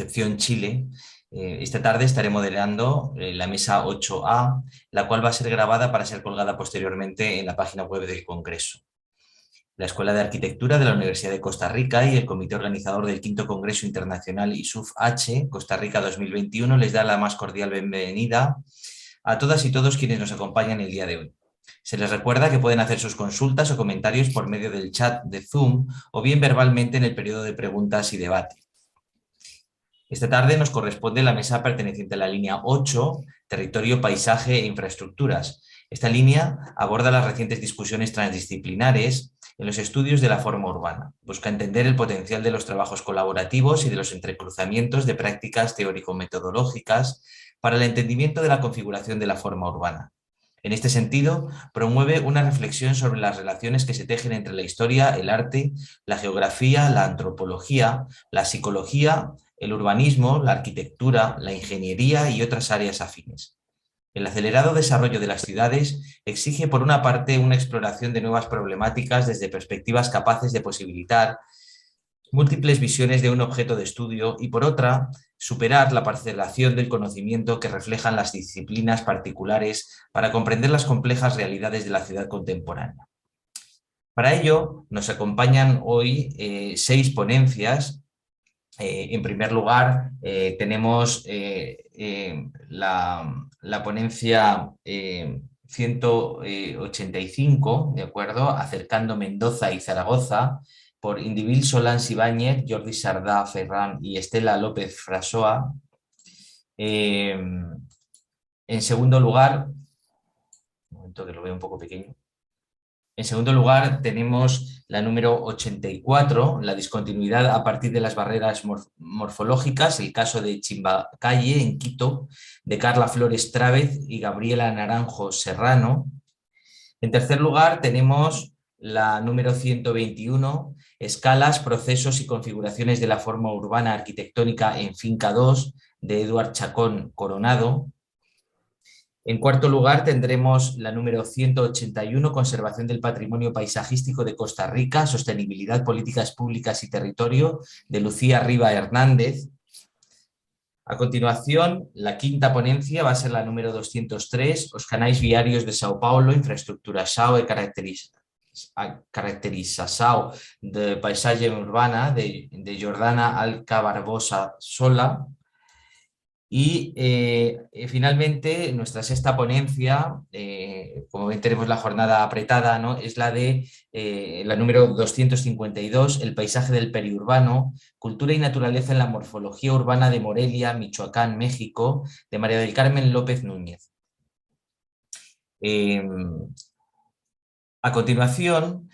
Concepción, Chile. Esta tarde estaré moderando la mesa 8A, la cual va a ser grabada para ser colgada posteriormente en la página web del Congreso. La Escuela de Arquitectura de la Universidad de Costa Rica y el comité organizador del V Congreso Internacional ISUF-H Costa Rica 2021 les da la más cordial bienvenida a todas y todos quienes nos acompañan el día de hoy. Se les recuerda que pueden hacer sus consultas o comentarios por medio del chat de Zoom o bien verbalmente en el periodo de preguntas y debate. Esta tarde nos corresponde la mesa perteneciente a la línea 8, Territorio, Paisaje e Infraestructuras. Esta línea aborda las recientes discusiones transdisciplinares en los estudios de la forma urbana. Busca entender el potencial de los trabajos colaborativos y de los entrecruzamientos de prácticas teórico-metodológicas para el entendimiento de la configuración de la forma urbana. En este sentido, promueve una reflexión sobre las relaciones que se tejen entre la historia, el arte, la geografía, la antropología, la psicología, el urbanismo, la arquitectura, la ingeniería y otras áreas afines. El acelerado desarrollo de las ciudades exige, por una parte, una exploración de nuevas problemáticas desde perspectivas capaces de posibilitar múltiples visiones de un objeto de estudio y, por otra, superar la parcelación del conocimiento que reflejan las disciplinas particulares para comprender las complejas realidades de la ciudad contemporánea. Para ello, nos acompañan hoy 6 ponencias. En primer lugar, tenemos la ponencia 185, ¿de acuerdo? Acercando Mendoza y Zaragoza, por Indivil Solans Ibáñez, Jordi Sardá Ferran y Estela López Frasoa. En segundo lugar, un momento que lo veo un poco pequeño. En segundo lugar, tenemos la número 84, la discontinuidad a partir de las barreras morfológicas, el caso de Chimbacalle, en Quito, de Carla Flores Trávez y Gabriela Naranjo Serrano. En tercer lugar, tenemos la número 121, escalas, procesos y configuraciones de la forma urbana arquitectónica en Finca 2, de Eduard Chacón Coronado. En cuarto lugar tendremos la número 181, Conservación del Patrimonio Paisajístico de Costa Rica, Sostenibilidad, Políticas Públicas y Territorio, de Lucía Riva Hernández. A continuación, la quinta ponencia va a ser la número 203, Os canais viarios de Sao Paulo, infraestructuração e caracterização de paisagem urbana, de Jordana Alca Barbosa Sola. Y finalmente, nuestra sexta ponencia, como ven tenemos la jornada apretada, ¿no? Es la de la número 252, El paisaje del periurbano, cultura y naturaleza en la morfología urbana de Morelia, Michoacán, México, de María del Carmen López Núñez. A continuación,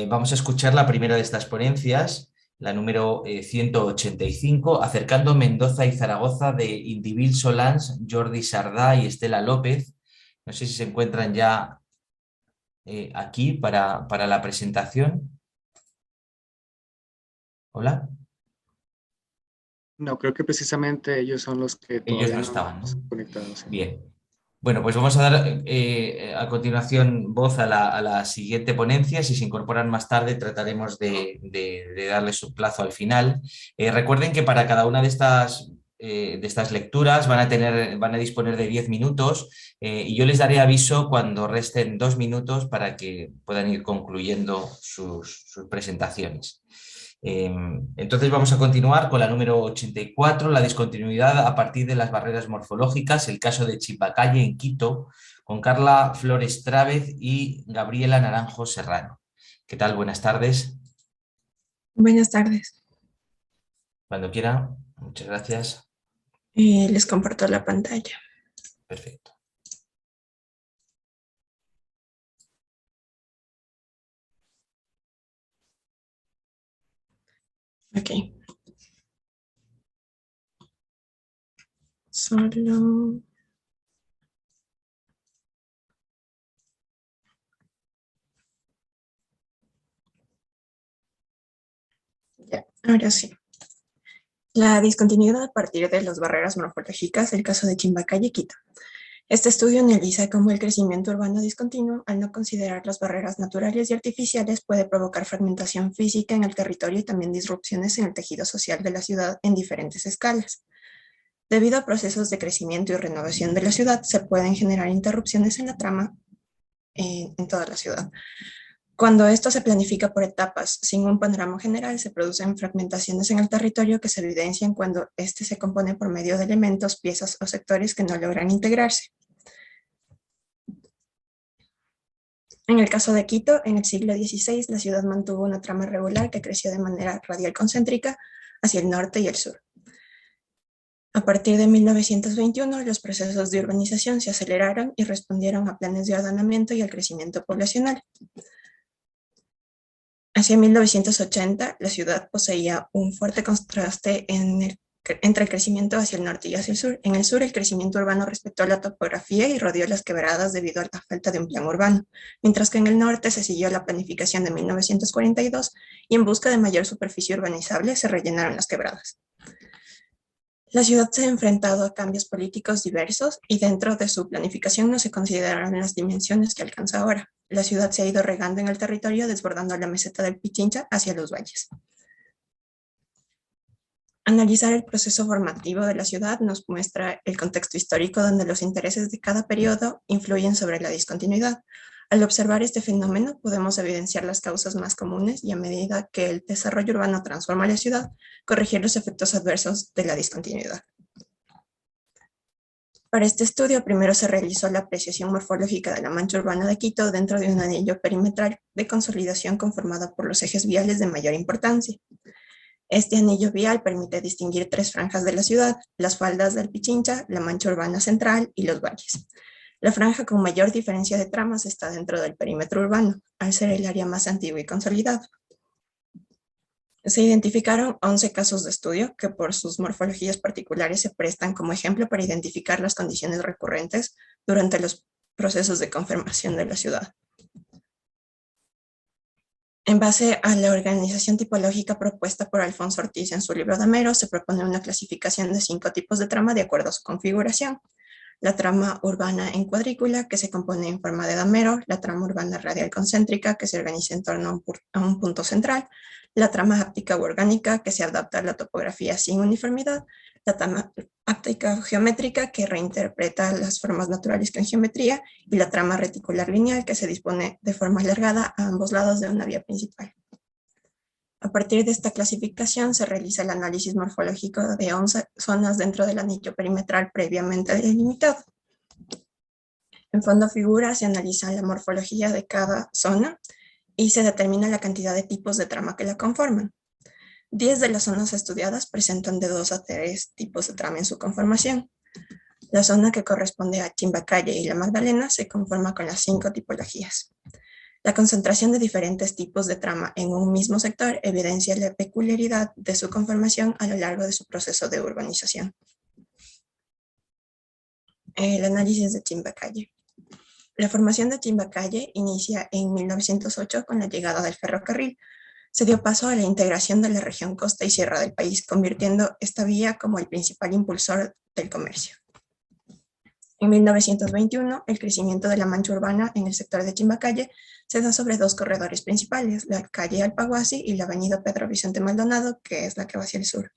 vamos a escuchar la primera de estas ponencias, la número 185, Acercando Mendoza y Zaragoza, de Indivil Solans, Jordi Sardá y Estela López. No sé si se encuentran ya aquí para la presentación. ¿Hola? No, creo que precisamente ellos son los que Ellos todavía no no estaban, ¿no? están conectados. ¿Sí? Bien. Bueno, pues vamos a dar a continuación voz a la siguiente ponencia. Si se incorporan más tarde, trataremos de darles un plazo al final. Recuerden que para cada una de estas lecturas van a disponer de 10 minutos y yo les daré aviso cuando resten 2 minutos para que puedan ir concluyendo sus presentaciones. Entonces vamos a continuar con la número 84, la discontinuidad a partir de las barreras morfológicas, el caso de Chimbacalle en Quito, con Carla Flores Trávez y Gabriela Naranjo Serrano. ¿Qué tal? Buenas tardes. Buenas tardes. Cuando quiera, muchas gracias. Les comparto la pantalla. Perfecto. Ok. Solo... Ya, ahora sí. La discontinuidad a partir de las barreras morfológicas, el caso de Chimbacalle, Quito. Este estudio analiza cómo el crecimiento urbano discontinuo, al no considerar las barreras naturales y artificiales, puede provocar fragmentación física en el territorio y también disrupciones en el tejido social de la ciudad en diferentes escalas. Debido a procesos de crecimiento y renovación de la ciudad, se pueden generar interrupciones en la trama en toda la ciudad. Cuando esto se planifica por etapas, sin un panorama general, se producen fragmentaciones en el territorio que se evidencian cuando éste se compone por medio de elementos, piezas o sectores que no logran integrarse. En el caso de Quito, en el siglo XVI, la ciudad mantuvo una trama regular que creció de manera radial concéntrica hacia el norte y el sur. A partir de 1921, los procesos de urbanización se aceleraron y respondieron a planes de ordenamiento y al crecimiento poblacional. Hacia 1980, la ciudad poseía un fuerte contraste entre el crecimiento hacia el norte y hacia el sur. En el sur, el crecimiento urbano respetó la topografía y rodeó las quebradas debido a la falta de un plan urbano, mientras que en el norte se siguió la planificación de 1942 y en busca de mayor superficie urbanizable se rellenaron las quebradas. La ciudad se ha enfrentado a cambios políticos diversos y dentro de su planificación no se consideraron las dimensiones que alcanza ahora. La ciudad se ha ido regando en el territorio, desbordando la meseta del Pichincha hacia los valles. Analizar el proceso formativo de la ciudad nos muestra el contexto histórico donde los intereses de cada periodo influyen sobre la discontinuidad. Al observar este fenómeno, podemos evidenciar las causas más comunes y a medida que el desarrollo urbano transforma la ciudad, corregir los efectos adversos de la discontinuidad. Para este estudio, primero se realizó la apreciación morfológica de la mancha urbana de Quito dentro de un anillo perimetral de consolidación conformado por los ejes viales de mayor importancia. Este anillo vial permite distinguir tres franjas de la ciudad: las faldas del Pichincha, la mancha urbana central y los valles. La franja con mayor diferencia de tramas está dentro del perímetro urbano, al ser el área más antigua y consolidada. Se identificaron 11 casos de estudio que por sus morfologías particulares se prestan como ejemplo para identificar las condiciones recurrentes durante los procesos de conformación de la ciudad. En base a la organización tipológica propuesta por Alfonso Ortiz en su libro Damero, se propone una clasificación de 5 tipos de trama de acuerdo a su configuración. La trama urbana en cuadrícula, que se compone en forma de damero; la trama urbana radial concéntrica, que se organiza en torno a un punto central; la trama háptica u orgánica, que se adapta a la topografía sin uniformidad; la trama háptica geométrica, que reinterpreta las formas naturales con geometría; y la trama reticular lineal, que se dispone de forma alargada a ambos lados de una vía principal. A partir de esta clasificación se realiza el análisis morfológico de 11 zonas dentro del anillo perimetral previamente delimitado. En fondo figura se analiza la morfología de cada zona y se determina la cantidad de tipos de trama que la conforman. 10 de las zonas estudiadas presentan de 2 a 3 tipos de trama en su conformación. La zona que corresponde a Chimbacalle y La Magdalena se conforma con las 5 tipologías. La concentración de diferentes tipos de trama en un mismo sector evidencia la peculiaridad de su conformación a lo largo de su proceso de urbanización. El análisis de Chimbacalle. La formación de Chimbacalle inicia en 1908 con la llegada del ferrocarril. Se dio paso a la integración de la región costa y sierra del país, convirtiendo esta vía como el principal impulsor del comercio. En 1921, el crecimiento de la mancha urbana en el sector de Chimbacalle se da sobre 2 corredores principales, la calle Alpaguasi y la avenida Pedro Vicente Maldonado, que es la que va hacia el sur.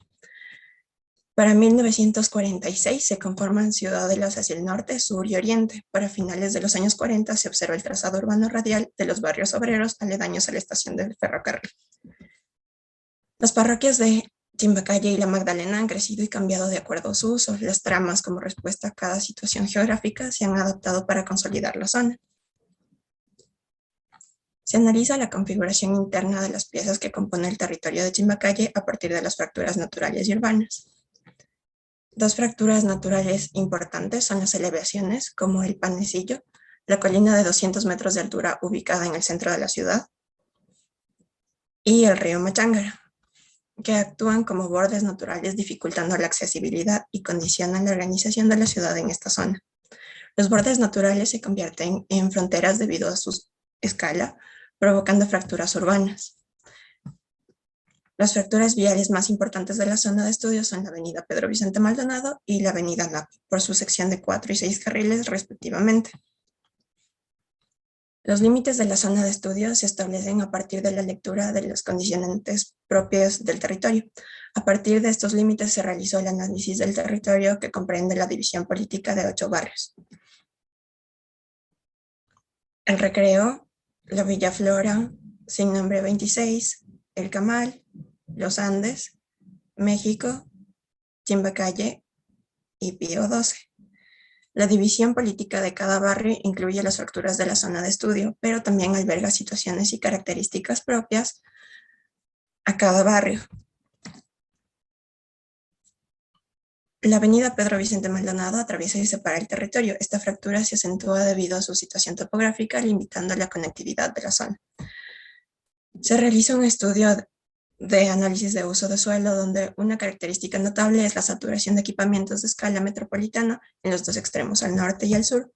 Para 1946 se conforman ciudadelas hacia el norte, sur y oriente. Para finales de los años 40 se observa el trazado urbano radial de los barrios obreros aledaños a la estación del ferrocarril. Las parroquias de Chimbacalle y La Magdalena han crecido y cambiado de acuerdo a su uso. Las tramas, como respuesta a cada situación geográfica, se han adaptado para consolidar la zona. Se analiza la configuración interna de las piezas que componen el territorio de Chimbacalle a partir de las fracturas naturales y urbanas. 2 fracturas naturales importantes son las elevaciones, como el Panecillo, la colina de 200 metros de altura ubicada en el centro de la ciudad, y el río Machángara, que actúan como bordes naturales dificultando la accesibilidad y condicionan la organización de la ciudad en esta zona. Los bordes naturales se convierten en fronteras debido a su escala, provocando fracturas urbanas. Las fracturas viales más importantes de la zona de estudio son la avenida Pedro Vicente Maldonado y la avenida Napo, por su sección de 4 y 6 carriles respectivamente. Los límites de la zona de estudio se establecen a partir de la lectura de los condicionantes propios del territorio. A partir de estos límites se realizó el análisis del territorio que comprende la división política de 8 barrios. El Recreo, la Villa Flora, Sin Nombre 26, El Camal, Los Andes, México, Chimbacalle y Pío XII. La división política de cada barrio incluye las fracturas de la zona de estudio, pero también alberga situaciones y características propias a cada barrio. La avenida Pedro Vicente Maldonado atraviesa y separa el territorio. Esta fractura se acentúa debido a su situación topográfica, limitando la conectividad de la zona. Se realiza un estudio de análisis de uso de suelo, donde una característica notable es la saturación de equipamientos de escala metropolitana en los dos extremos, al norte y al sur.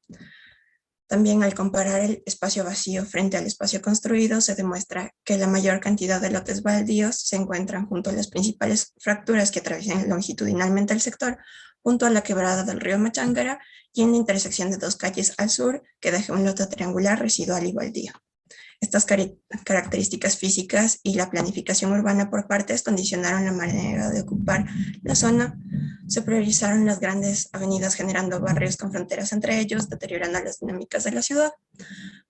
También, al comparar el espacio vacío frente al espacio construido, se demuestra que la mayor cantidad de lotes baldíos se encuentran junto a las principales fracturas que atraviesan longitudinalmente el sector, junto a la quebrada del río Machángara y en la intersección de 2 calles al sur, que deja un lote triangular residual y baldío. Estas características físicas y la planificación urbana por partes condicionaron la manera de ocupar la zona. Se priorizaron las grandes avenidas, generando barrios con fronteras entre ellos, deteriorando las dinámicas de la ciudad.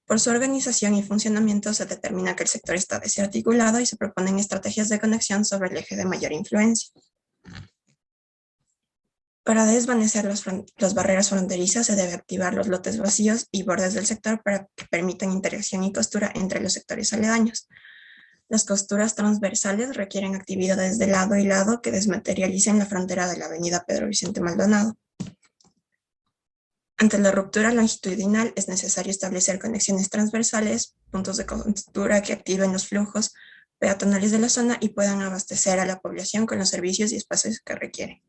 Por su organización y funcionamiento se determina que el sector está desarticulado y se proponen estrategias de conexión sobre el eje de mayor influencia. Para desvanecer las barreras fronterizas se debe activar los lotes vacíos y bordes del sector para que permitan interacción y costura entre los sectores aledaños. Las costuras transversales requieren actividades de lado y lado que desmaterialicen la frontera de la avenida Pedro Vicente Maldonado. Ante la ruptura longitudinal es necesario establecer conexiones transversales, puntos de costura que activen los flujos peatonales de la zona y puedan abastecer a la población con los servicios y espacios que requieren.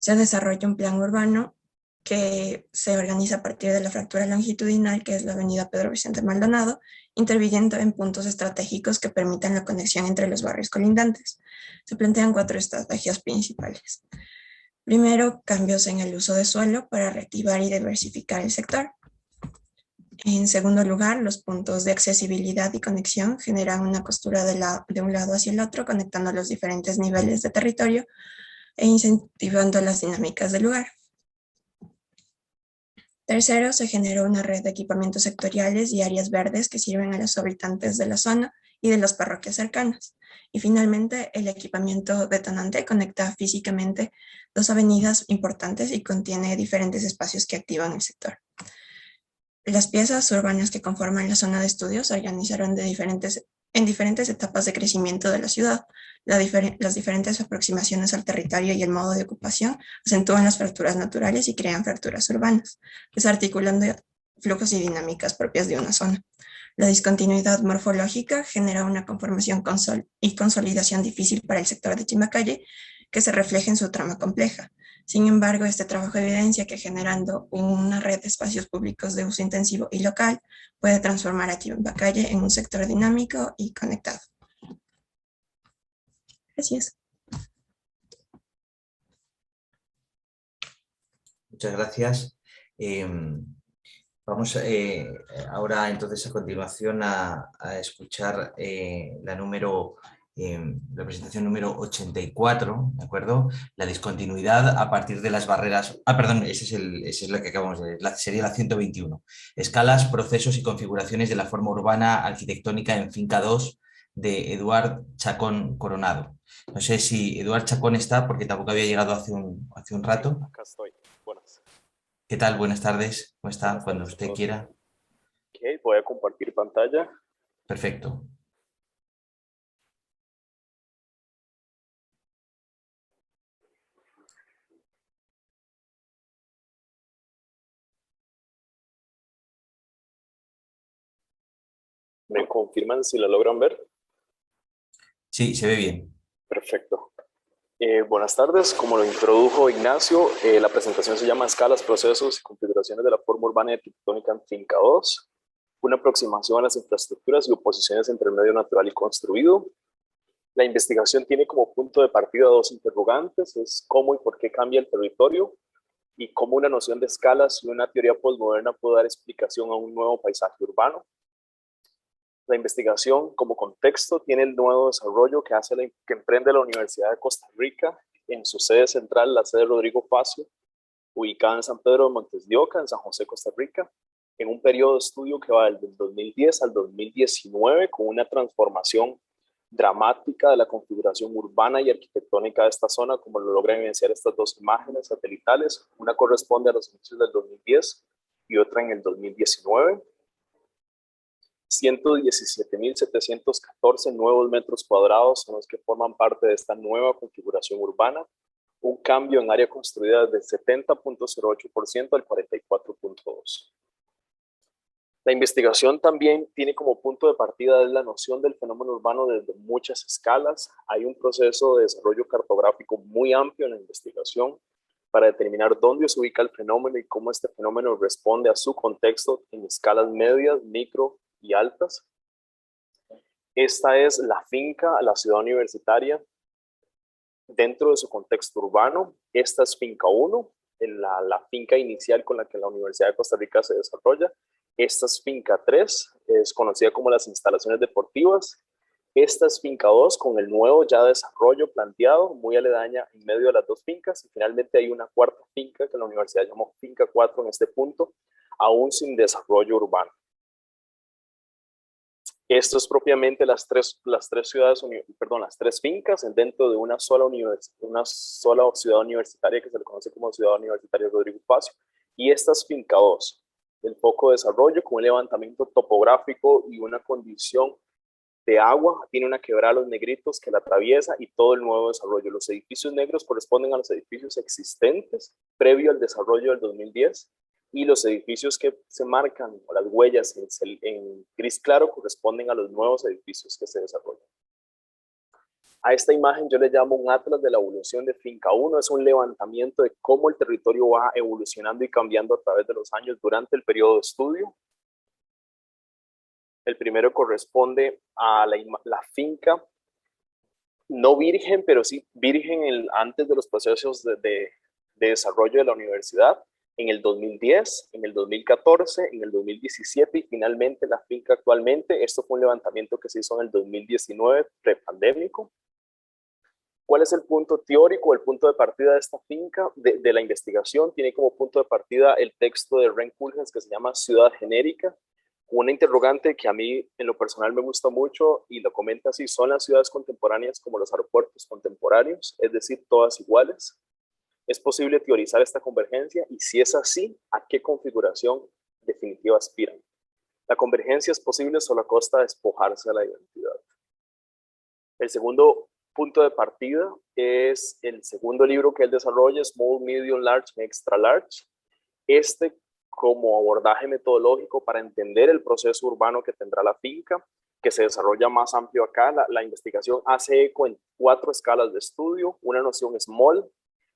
Se desarrolla un plan urbano que se organiza a partir de la fractura longitudinal, que es la avenida Pedro Vicente Maldonado, interviniendo en puntos estratégicos que permitan la conexión entre los barrios colindantes. Se plantean 4 estrategias principales. Primero, cambios en el uso de suelo para reactivar y diversificar el sector. En segundo lugar, los puntos de accesibilidad y conexión generan una costura de un lado hacia el otro, conectando los diferentes niveles de territorio e incentivando las dinámicas del lugar. Tercero, se generó una red de equipamientos sectoriales y áreas verdes que sirven a los habitantes de la zona y de las parroquias cercanas. Y finalmente, el equipamiento detonante conecta físicamente 2 avenidas importantes y contiene diferentes espacios que activan el sector. Las piezas urbanas que conforman la zona de estudio se organizaron en diferentes etapas de crecimiento de la ciudad. Las diferentes aproximaciones al territorio y el modo de ocupación acentúan las fracturas naturales y crean fracturas urbanas, desarticulando flujos y dinámicas propias de una zona. La discontinuidad morfológica genera una conformación y consolidación difícil para el sector de Chimbacalle, que se refleja en su trama compleja. Sin embargo, este trabajo evidencia que generando una red de espacios públicos de uso intensivo y local puede transformar a Chimbacalle en un sector dinámico y conectado. Gracias. Muchas gracias. Vamos ahora entonces a continuación a escuchar la presentación número 84, ¿de acuerdo? La discontinuidad a partir de las barreras... perdón, esa es la que acabamos de ver, sería la 121. Escalas, procesos y configuraciones de la forma urbana arquitectónica en Finca 2 de Eduard Chacón Coronado. No sé si Eduard Chacón está, porque tampoco había llegado hace un rato. Acá estoy. Buenas. ¿Qué tal? Buenas tardes. ¿Cómo está? Buenas Cuando tardes usted quiera. Ok, voy a compartir pantalla. Perfecto. ¿Me confirman si la logran ver? Sí, se ve bien. Perfecto. Buenas tardes. Como lo introdujo Ignacio, la presentación se llama Escalas, Procesos y Configuraciones de la Forma Urbana y Arquitectónica en Finca 2. Una aproximación a las infraestructuras y oposiciones entre el medio natural y construido. La investigación tiene como punto de partida 2 interrogantes, es cómo y por qué cambia el territorio y cómo una noción de escalas y una teoría postmoderna puede dar explicación a un nuevo paisaje urbano. La investigación como contexto tiene el nuevo desarrollo que emprende la Universidad de Costa Rica en su sede central, la sede Rodrigo Facio, ubicada en San Pedro de Montes de Oca, en San José, Costa Rica, en un periodo de estudio que va del 2010 al 2019 con una transformación dramática de la configuración urbana y arquitectónica de esta zona, como lo logran evidenciar estas dos imágenes satelitales. Una corresponde a los inicios del 2010 y otra en el 2019. 117.714 nuevos metros cuadrados son los que forman parte de esta nueva configuración urbana, un cambio en área construida del 70.08% al 44.2%. La investigación también tiene como punto de partida la noción del fenómeno urbano desde muchas escalas. Hay un proceso de desarrollo cartográfico muy amplio en la investigación para determinar dónde se ubica el fenómeno y cómo este fenómeno responde a su contexto en escalas medias, micro y altas. Esta es la finca, la ciudad universitaria, dentro de su contexto urbano. Esta es finca 1, la finca inicial con la que la Universidad de Costa Rica se desarrolla. Esta es finca 3, es conocida como las instalaciones deportivas. Esta es finca 2 con el nuevo ya desarrollo planteado, muy aledaña en medio de las dos fincas. Y finalmente hay una cuarta finca que la universidad llamó finca 4 en este punto, aún sin desarrollo urbano. Esto es propiamente las tres fincas dentro de una sola ciudad universitaria que se le conoce como Ciudad Universitaria Rodrigo Facio. Y esta es finca 2, el foco de desarrollo con un levantamiento topográfico y una condición de agua. Tiene una quebrada Los Negritos que la atraviesa y todo el nuevo desarrollo. Los edificios negros corresponden a los edificios existentes previo al desarrollo del 2010. Y los edificios que se marcan, o las huellas en gris claro, corresponden a los nuevos edificios que se desarrollan. A esta imagen yo le llamo un atlas de la evolución de finca 1. Es un levantamiento de cómo el territorio va evolucionando y cambiando a través de los años durante el periodo de estudio. El primero corresponde a la finca no virgen, pero sí virgen antes de los procesos de desarrollo de la universidad. En el 2010, en el 2014, en el 2017 y finalmente la finca actualmente. Esto fue un levantamiento que se hizo en el 2019, prepandémico. ¿Cuál es el punto teórico, el punto de partida de esta finca, de la investigación? Tiene como punto de partida el texto de Ren Koolhaas que se llama Ciudad Genérica. Una interrogante que a mí en lo personal me gusta mucho y lo comenta así: ¿son las ciudades contemporáneas como los aeropuertos contemporáneos? Es decir, todas iguales. ¿Es posible teorizar esta convergencia? Y si es así, ¿a qué configuración definitiva aspiran? La convergencia es posible solo a costa de despojarse de la identidad. El segundo punto de partida es el segundo libro que él desarrolla, Small, Medium, Large y Extra Large. Este como abordaje metodológico para entender el proceso urbano que tendrá la finca, que se desarrolla más amplio acá. La investigación hace eco en 4 escalas de estudio. Una noción small,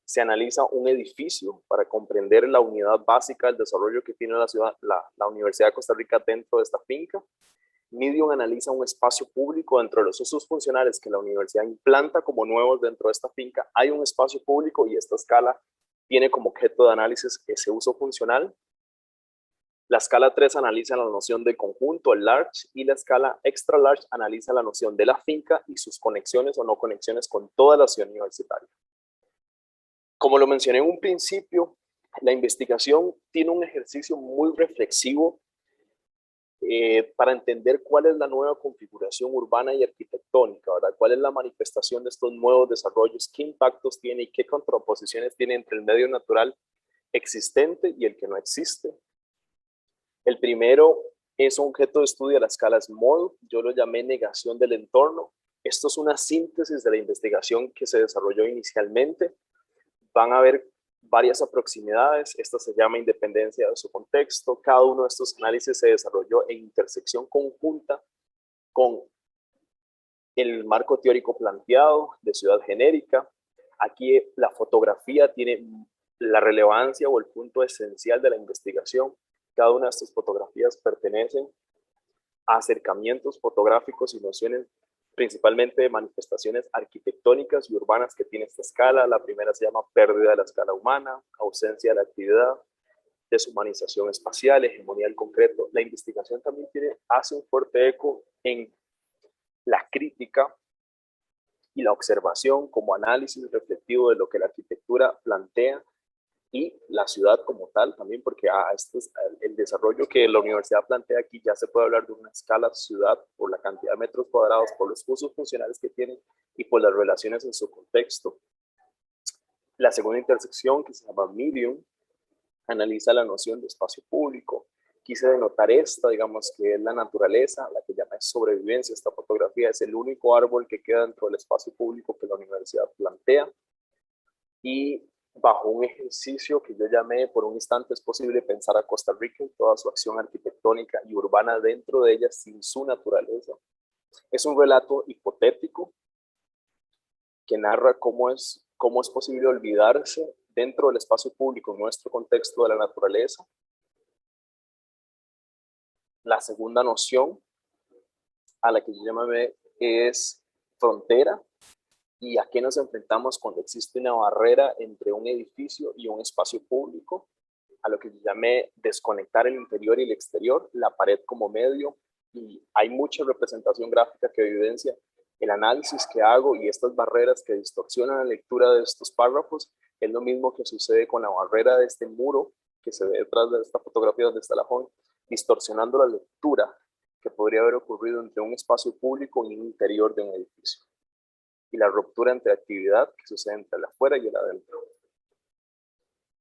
se analiza un edificio para comprender la unidad básica del desarrollo que tiene la Universidad de Costa Rica dentro de esta finca. Medium analiza un espacio público dentro de los usos funcionales que la universidad implanta como nuevos dentro de esta finca. Hay un espacio público y esta escala tiene como objeto de análisis ese uso funcional. La escala 3 analiza la noción de conjunto, el large, y la escala extra large analiza la noción de la finca y sus conexiones o no conexiones con toda la ciudad universitaria. Como lo mencioné en un principio, la investigación tiene un ejercicio muy reflexivo para entender cuál es la nueva configuración urbana y arquitectónica, ¿verdad? ¿Cuál es la manifestación de estos nuevos desarrollos? ¿Qué impactos tiene y qué contraposiciones tiene entre el medio natural existente y el que no existe? El primero es un objeto de estudio a la escala small. Yo lo llamé negación del entorno. Esto es una síntesis de la investigación que se desarrolló inicialmente. Van a haber varias aproximaciones. Esta se llama independencia de su contexto. Cada uno de estos análisis se desarrolló en intersección conjunta con el marco teórico planteado de ciudad genérica. Aquí la fotografía tiene la relevancia o el punto esencial de la investigación. Cada una de estas fotografías pertenecen a acercamientos fotográficos y nociones principalmente manifestaciones arquitectónicas y urbanas que tiene esta escala. La primera se llama pérdida de la escala humana, ausencia de la actividad, deshumanización espacial, hegemonía del concreto. La investigación también hace un fuerte eco en la crítica y la observación como análisis reflectivo de lo que la arquitectura plantea y la ciudad como tal también, porque el desarrollo que la universidad plantea aquí ya se puede hablar de una escala ciudad por la cantidad de metros cuadrados, por los usos funcionales que tienen y por las relaciones en su contexto. La segunda intersección, que se llama medium, analiza la noción de espacio público. Quise denotar esta, digamos, que es la naturaleza, la que llama sobrevivencia. Esta fotografía es el único árbol que queda dentro del espacio público que la universidad plantea. Y bajo un ejercicio que yo llamé por un instante es posible pensar a Costa Rica en toda su acción arquitectónica y urbana dentro de ella sin su naturaleza. Es un relato hipotético que narra cómo es posible olvidarse dentro del espacio público en nuestro contexto de la naturaleza. La segunda noción a la que yo llamé es frontera. ¿Y a qué nos enfrentamos cuando existe una barrera entre un edificio y un espacio público? A lo que yo llamé desconectar el interior y el exterior, la pared como medio. Y hay mucha representación gráfica que evidencia el análisis que hago y estas barreras que distorsionan la lectura de estos párrafos. Es lo mismo que sucede con la barrera de este muro que se ve detrás de esta fotografía donde está la joven, distorsionando la lectura que podría haber ocurrido entre un espacio público y un interior de un edificio. Y la ruptura entre actividad que sucede entre el afuera y el adentro.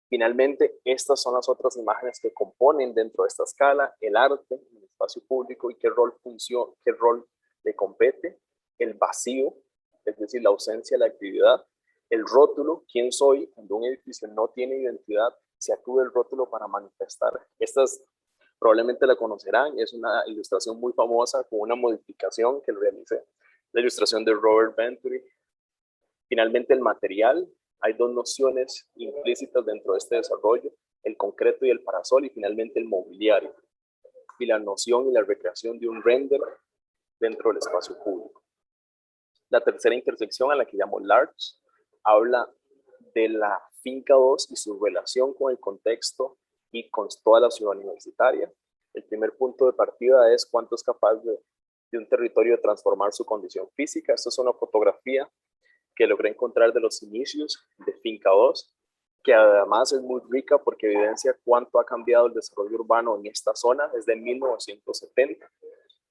Finalmente, estas son las otras imágenes que componen dentro de esta escala el arte, el espacio público y qué rol le compete, el vacío, es decir, la ausencia de la actividad, el rótulo, quién soy, cuando un edificio no tiene identidad, se acude el rótulo para manifestar. Estas probablemente la conocerán, es una ilustración muy famosa con una modificación que realicé. La ilustración de Robert Venturi. Finalmente, el material. Hay dos nociones implícitas dentro de este desarrollo, el concreto y el parasol, y finalmente el mobiliario. Y la noción y la recreación de un render dentro del espacio público. La tercera intersección, a la que llamo Large, habla de la finca 2 y su relación con el contexto y con toda la ciudad universitaria. El primer punto de partida es cuánto es capaz de un territorio de transformar su condición física. Esta es una fotografía que logré encontrar de los inicios de Finca 2, que además es muy rica porque evidencia cuánto ha cambiado el desarrollo urbano en esta zona desde 1970.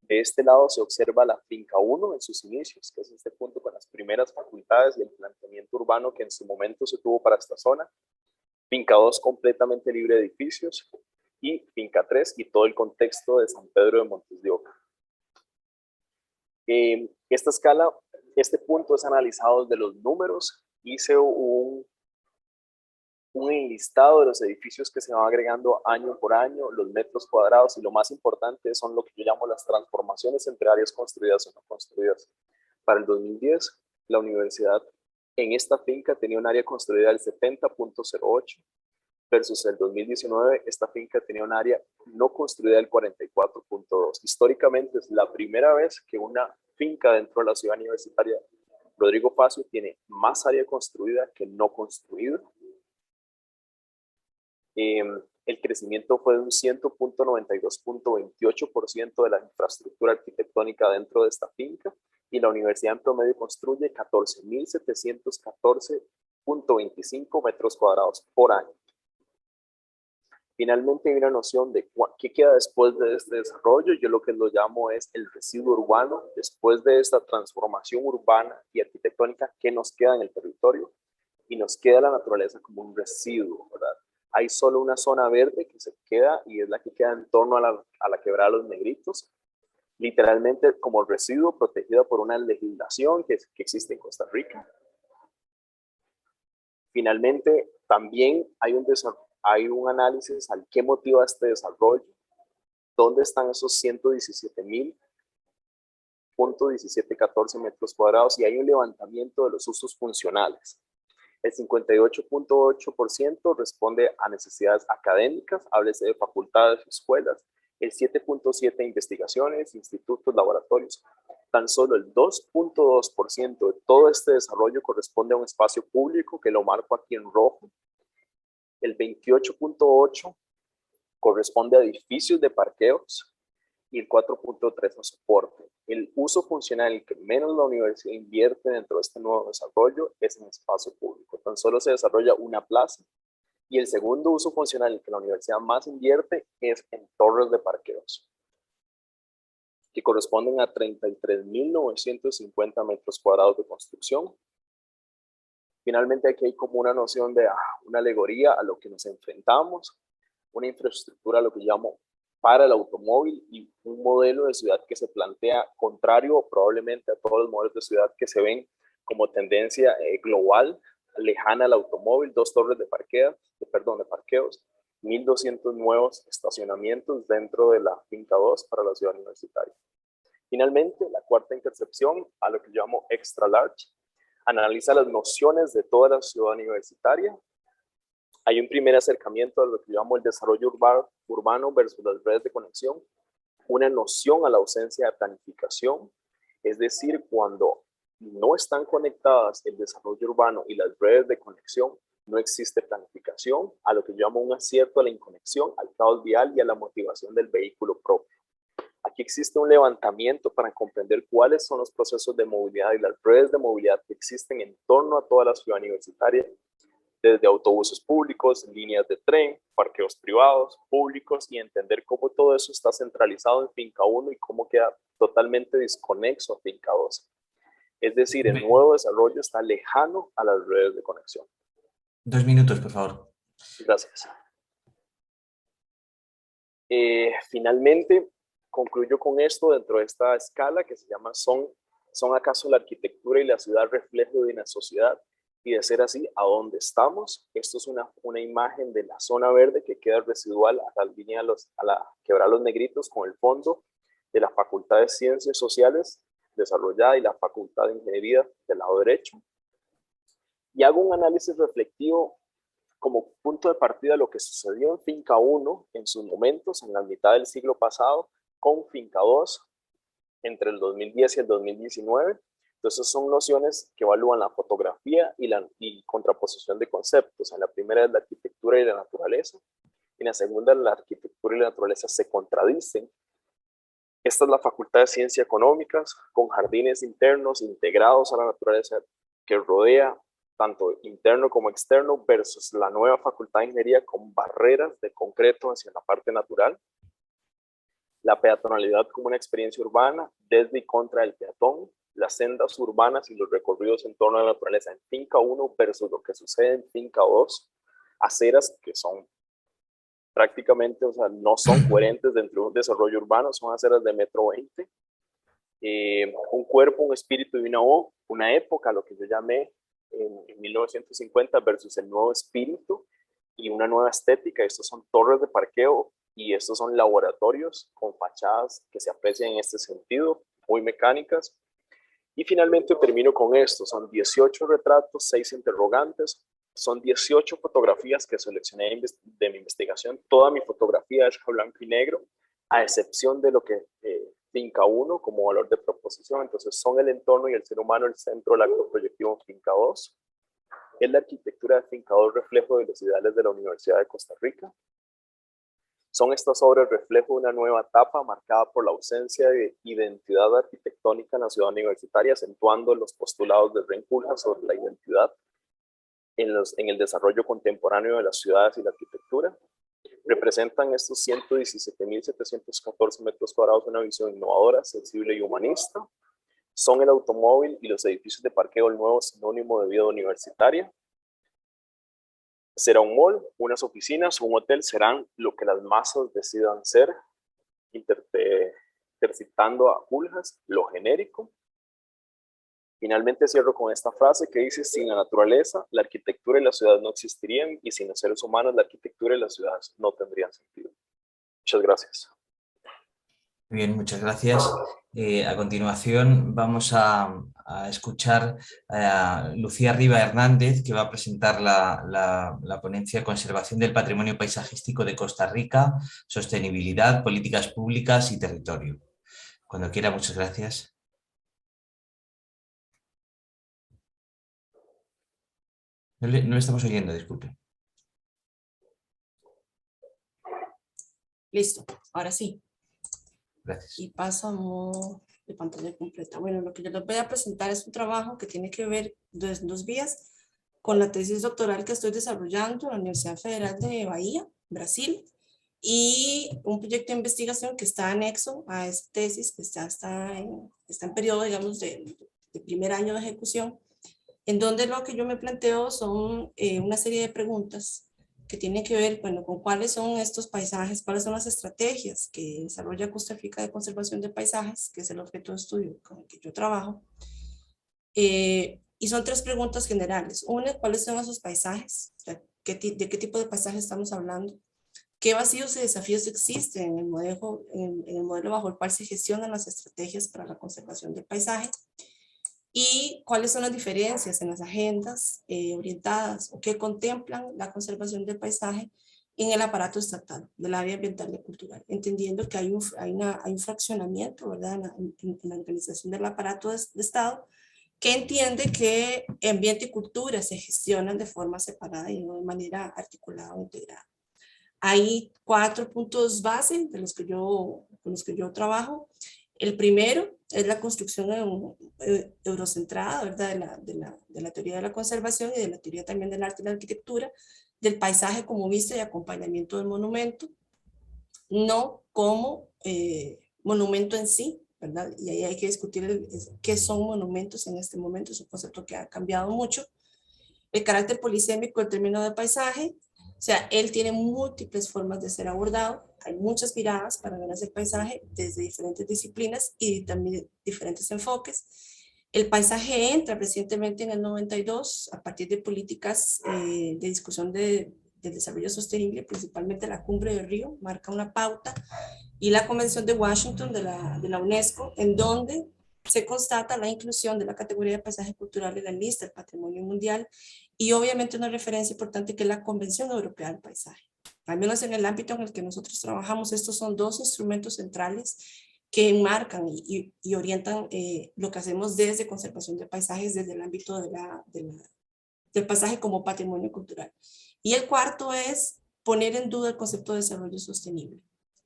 De este lado se observa la Finca 1 en sus inicios, que es este punto con las primeras facultades y el planteamiento urbano que en su momento se tuvo para esta zona. Finca 2 completamente libre de edificios y Finca 3 y todo el contexto de San Pedro de Montes de Oca. Esta escala, este punto es analizado desde los números. Hice un listado de los edificios que se van agregando año por año, los metros cuadrados, y lo más importante son lo que yo llamo las transformaciones entre áreas construidas o no construidas. Para el 2010, la universidad en esta finca tenía un área construida del 70.08, versus el 2019, esta finca tenía un área no construida del 44.2. Históricamente es la primera vez que una finca dentro de la ciudad universitaria Rodrigo Facio tiene más área construida que no construida. El crecimiento fue de un 100.92.28% de la infraestructura arquitectónica dentro de esta finca, y la universidad en promedio construye 14.714.25 metros cuadrados por año. Finalmente hay una noción de qué queda después de este desarrollo. Yo lo que lo llamo es el residuo urbano. Después de esta transformación urbana y arquitectónica, ¿qué nos queda en el territorio? Y nos queda la naturaleza como un residuo, ¿verdad? Hay solo una zona verde que se queda y es la que queda en torno a la quebrada de los Negritos, literalmente como residuo protegida por una legislación que existe en Costa Rica. Finalmente, también hay un análisis al qué motiva este desarrollo, dónde están esos 117.000.1714 metros cuadrados, y hay un levantamiento de los usos funcionales. El 58.8% responde a necesidades académicas, háblese de facultades y escuelas. El 7.7% investigaciones, institutos, laboratorios. Tan solo el 2.2% de todo este desarrollo corresponde a un espacio público, que lo marco aquí en rojo. El 28.8% corresponde a edificios de parqueos y el 4.3% a soporte. El uso funcional que menos la universidad invierte dentro de este nuevo desarrollo es en espacio público. Tan solo se desarrolla una plaza, y el segundo uso funcional que la universidad más invierte es en torres de parqueos, que corresponden a 33.950 metros cuadrados de construcción. Finalmente, aquí hay como una noción de una alegoría a lo que nos enfrentamos, una infraestructura, lo que llamo, para el automóvil, y un modelo de ciudad que se plantea contrario probablemente a todos los modelos de ciudad que se ven como tendencia global, lejana al automóvil. 2 torres de parqueos, 1.200 nuevos estacionamientos dentro de la finca 2 para la ciudad universitaria. Finalmente, la cuarta intercepción, a lo que llamo extra large, analiza las nociones de toda la ciudad universitaria. Hay un primer acercamiento a lo que llamo el desarrollo urbano versus las redes de conexión, una noción a la ausencia de planificación, es decir, cuando no están conectadas el desarrollo urbano y las redes de conexión, no existe planificación, a lo que yo llamo un acierto a la inconexión, al caos vial y a la motivación del vehículo propio. Aquí existe un levantamiento para comprender cuáles son los procesos de movilidad y las redes de movilidad que existen en torno a toda la ciudad universitaria, desde autobuses públicos, líneas de tren, parqueos privados, públicos, y entender cómo todo eso está centralizado en finca 1 y cómo queda totalmente desconexo a finca 2. Es decir, el nuevo desarrollo está lejano a las redes de conexión. 2 minutos, por favor. Gracias. Finalmente, concluyo con esto dentro de esta escala que se llama ¿Son acaso la arquitectura y la ciudad reflejo de una sociedad? Y de ser así, ¿a dónde estamos? Esto es una imagen de la zona verde que queda residual a la línea, a la quebrada Los Negritos, con el fondo de la Facultad de Ciencias Sociales desarrollada y la Facultad de Ingeniería del lado derecho. Y hago un análisis reflectivo como punto de partida de lo que sucedió en finca 1 en sus momentos, en la mitad del siglo pasado, con finca 2 entre el 2010 y el 2019. Entonces son nociones que evalúan la fotografía y contraposición de conceptos. En la primera es la arquitectura y la naturaleza. En la segunda, la arquitectura y la naturaleza se contradicen. Esta es la Facultad de Ciencias Económicas, con jardines internos integrados a la naturaleza que rodea, tanto interno como externo, versus la nueva Facultad de Ingeniería con barreras de concreto hacia la parte natural. La peatonalidad como una experiencia urbana desde y contra el peatón, las sendas urbanas y los recorridos en torno a la naturaleza en finca 1 versus lo que sucede en finca 2, aceras que son prácticamente, o sea, no son coherentes dentro de un desarrollo urbano, son aceras de 1,20 m, un cuerpo, un espíritu y una época, lo que yo llamé en 1950 versus el nuevo espíritu y una nueva estética. Estos son torres de parqueo y estos son laboratorios con fachadas que se aprecian en este sentido, muy mecánicas. Y finalmente termino con esto, son 18 retratos, 6 interrogantes, son 18 fotografías que seleccioné de mi investigación. Toda mi fotografía es a blanco y negro, a excepción de lo que finca 1 como valor de proposición. Entonces son el entorno y el ser humano el centro del acto proyectivo en finca 2. Es la arquitectura de finca 2 reflejo de los ideales de la Universidad de Costa Rica. Son estas obras reflejo de una nueva etapa marcada por la ausencia de identidad arquitectónica en la ciudad universitaria, acentuando los postulados de Ren Koolhaas sobre la identidad en el desarrollo contemporáneo de las ciudades y la arquitectura. Representan estos 117.714 metros cuadrados una visión innovadora, sensible y humanista. Son el automóvil y los edificios de parqueo el nuevo sinónimo de vida universitaria. Será un mall, unas oficinas, un hotel, serán lo que las masas decidan ser, intercitando a Koolhaas, lo genérico. Finalmente cierro con esta frase que dice: sin la naturaleza, la arquitectura y la ciudad no existirían, y sin los seres humanos, la arquitectura y las ciudades no tendrían sentido. Muchas gracias. Bien, muchas gracias. A continuación vamos a escuchar a Lucía Riva Hernández, que va a presentar la ponencia Conservación del Patrimonio Paisajístico de Costa Rica, Sostenibilidad, Políticas Públicas y Territorio. Cuando quiera, muchas gracias. No le estamos oyendo, disculpe. Listo, ahora sí. Gracias. Y paso a modo de pantalla completa. Bueno, lo que yo les voy a presentar es un trabajo que tiene que ver dos vías con la tesis doctoral que estoy desarrollando en la Universidad Federal de Bahía, Brasil, y un proyecto de investigación que está anexo a esta tesis, que está en periodo, digamos, de primer año de ejecución, en donde lo que yo me planteo son una serie de preguntas que tienen que ver, bueno, con cuáles son estos paisajes, cuáles son las estrategias que desarrolla Costa Rica de conservación de paisajes, que es el objeto de estudio con el que yo trabajo. Y son tres preguntas generales. Una, ¿cuáles son esos paisajes? O sea, ¿de qué tipo de paisaje estamos hablando? ¿Qué vacíos y desafíos existen en el modelo bajo el cual se gestionan las estrategias para la conservación del paisaje? ¿Y cuáles son las diferencias en las agendas orientadas o que contemplan la conservación del paisaje en el aparato estatal del área ambiental y cultural? Entendiendo que hay un fraccionamiento, ¿verdad?, en la organización del aparato de Estado, que entiende que ambiente y cultura se gestionan de forma separada y no de manera articulada o integrada. Hay 4 puntos base con los que yo trabajo. El primero es la construcción eurocentrada, ¿verdad?, de la teoría de la conservación y de la teoría también del arte y la arquitectura, del paisaje como vista y acompañamiento del monumento, no como monumento en sí, ¿verdad? Y ahí hay que discutir qué son monumentos en este momento, es un concepto que ha cambiado mucho. El carácter polisémico del término de paisaje, o sea, él tiene múltiples formas de ser abordado, hay muchas miradas para ver ese paisaje desde diferentes disciplinas y también diferentes enfoques. El paisaje entra recientemente en el 92 a partir de políticas de discusión del desarrollo sostenible, principalmente la Cumbre de Río, marca una pauta, y la Convención de Washington de la UNESCO, en donde se constata la inclusión de la categoría de paisaje cultural en la lista del patrimonio mundial y obviamente una referencia importante que es la Convención Europea del Paisaje. Al menos en el ámbito en el que nosotros trabajamos, estos son 2 instrumentos centrales que enmarcan y orientan lo que hacemos desde conservación de paisajes, desde el ámbito del paisaje como patrimonio cultural. Y el cuarto es poner en duda el concepto de desarrollo sostenible,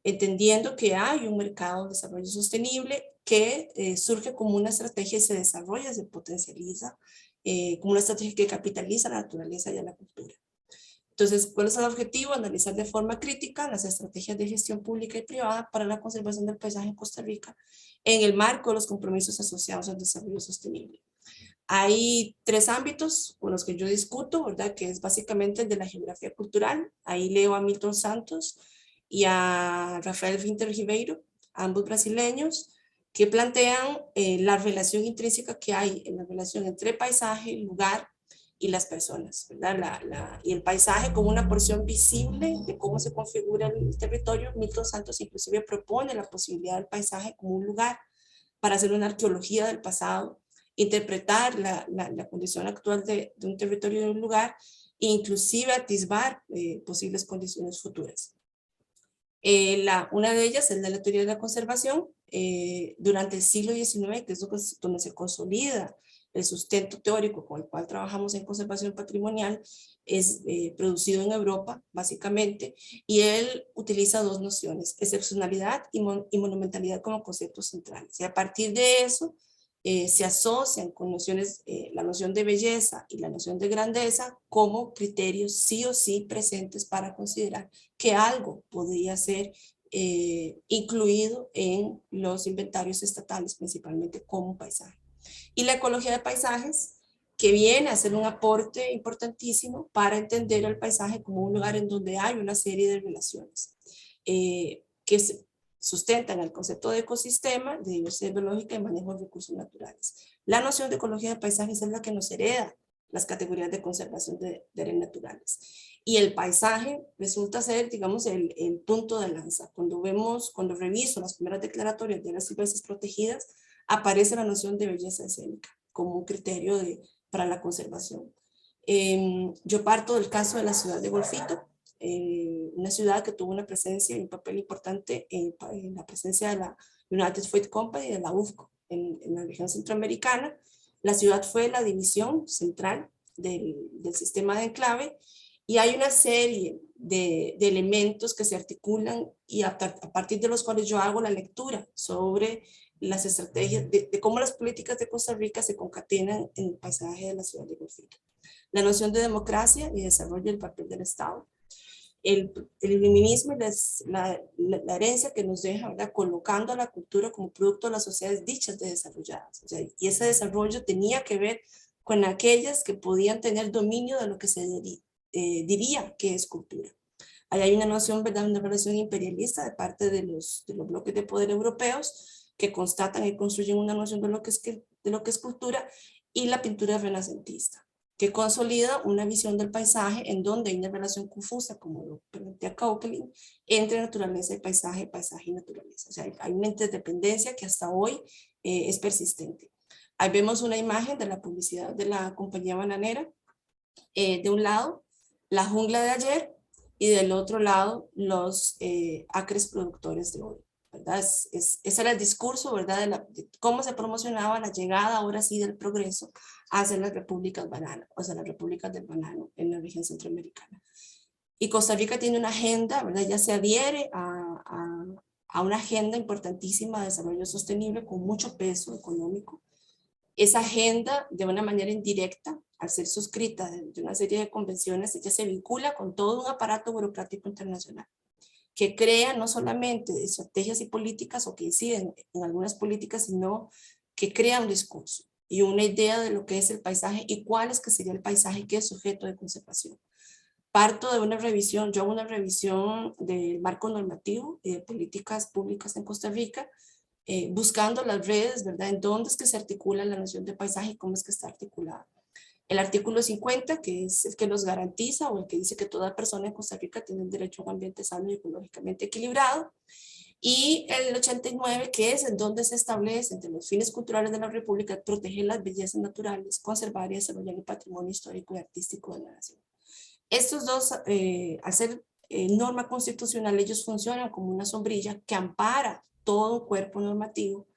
entendiendo que hay un mercado de desarrollo sostenible que surge como una estrategia y se desarrolla, se potencializa como una estrategia que capitaliza la naturaleza y a la cultura. Entonces, ¿cuál es el objetivo? Analizar de forma crítica las estrategias de gestión pública y privada para la conservación del paisaje en Costa Rica en el marco de los compromisos asociados al desarrollo sostenible. Hay 3 ámbitos con los que yo discuto, ¿verdad?, que es básicamente el de la geografía cultural. Ahí leo a Milton Santos y a Rafael Winter Ribeiro, ambos brasileños, que plantean la relación intrínseca que hay en la relación entre paisaje, lugar y las personas, ¿verdad? Y el paisaje como una porción visible de cómo se configura el territorio. Milton Santos inclusive propone la posibilidad del paisaje como un lugar para hacer una arqueología del pasado, interpretar la condición actual de un territorio, de un lugar, e inclusive atisbar posibles condiciones futuras. Una de ellas es la teoría de la conservación. Durante el siglo XIX, que es donde se consolida el sustento teórico con el cual trabajamos en conservación patrimonial, es producido en Europa, básicamente, y él utiliza 2 nociones, excepcionalidad y monumentalidad como conceptos centrales. Y a partir de eso, se asocian con nociones, la noción de belleza y la noción de grandeza como criterios sí o sí presentes para considerar que algo podría ser incluido en los inventarios estatales, principalmente como un paisaje. Y la ecología de paisajes, que viene a ser un aporte importantísimo para entender el paisaje como un lugar en donde hay una serie de relaciones que sustentan el concepto de ecosistema, de diversidad biológica y manejo de recursos naturales. La noción de ecología de paisajes es la que nos hereda las categorías de conservación de áreas naturales. Y el paisaje resulta ser, digamos, el punto de lanza. Cuando reviso las primeras declaratorias de áreas silvestres protegidas, aparece la noción de belleza escénica como un criterio para la conservación. Yo parto del caso de la ciudad de Golfito, una ciudad que tuvo una presencia y un papel importante en la presencia de la United Fruit Company, de la UFCO, en la región centroamericana. La ciudad fue la división central del sistema de enclave, y hay una serie de elementos que se articulan y a partir de los cuales yo hago la lectura sobre las estrategias de cómo las políticas de Costa Rica se concatenan en el paisaje de la ciudad de Golfito. La noción de democracia y desarrollo del papel del Estado, el iluminismo y la herencia que nos deja, ¿verdad?, colocando a la cultura como producto de las sociedades dichas de desarrolladas. O sea, y ese desarrollo tenía que ver con aquellas que podían tener dominio de lo que se diría que es cultura. Ahí hay una noción, ¿verdad?, una relación imperialista de parte de los bloques de poder europeos que constatan y construyen una noción de lo que es cultura, y la pintura renacentista, que consolida una visión del paisaje en donde hay una relación confusa, como lo plantea Coquelin, entre naturaleza y paisaje y naturaleza. O sea, hay una interdependencia que hasta hoy es persistente. Ahí vemos una imagen de la publicidad de la compañía bananera. De un lado, la jungla de ayer, y del otro lado, los acres productores de hoy, ¿verdad? Ese era el discurso, ¿verdad?, de cómo se promocionaba la llegada, ahora sí, del progreso hacia las repúblicas bananas, o sea, las repúblicas del banano en la región centroamericana. Y Costa Rica tiene una agenda, ¿verdad?, ya se adhiere a una agenda importantísima de desarrollo sostenible con mucho peso económico. Esa agenda, de una manera indirecta, al ser suscrita de una serie de convenciones, ella se vincula con todo un aparato burocrático internacional que crea no solamente estrategias y políticas, o que inciden en algunas políticas, sino que crea un discurso y una idea de lo que es el paisaje y cuál es que sería el paisaje que es sujeto de conservación. Parto de una revisión, yo hago una revisión del marco normativo y de políticas públicas en Costa Rica, buscando las redes, ¿verdad?, en dónde es que se articula la noción de paisaje y cómo es que está articulada. El artículo 50, que es el que los garantiza, o el que dice que toda persona en Costa Rica tiene el derecho a un ambiente sano y ecológicamente equilibrado. Y el 89, que es en donde se establece entre los fines culturales de la República proteger las bellezas naturales, conservar y desarrollar el patrimonio histórico y artístico de la nación. Estos dos, al ser norma constitucional, ellos funcionan como una sombrilla que ampara todo un cuerpo normativo.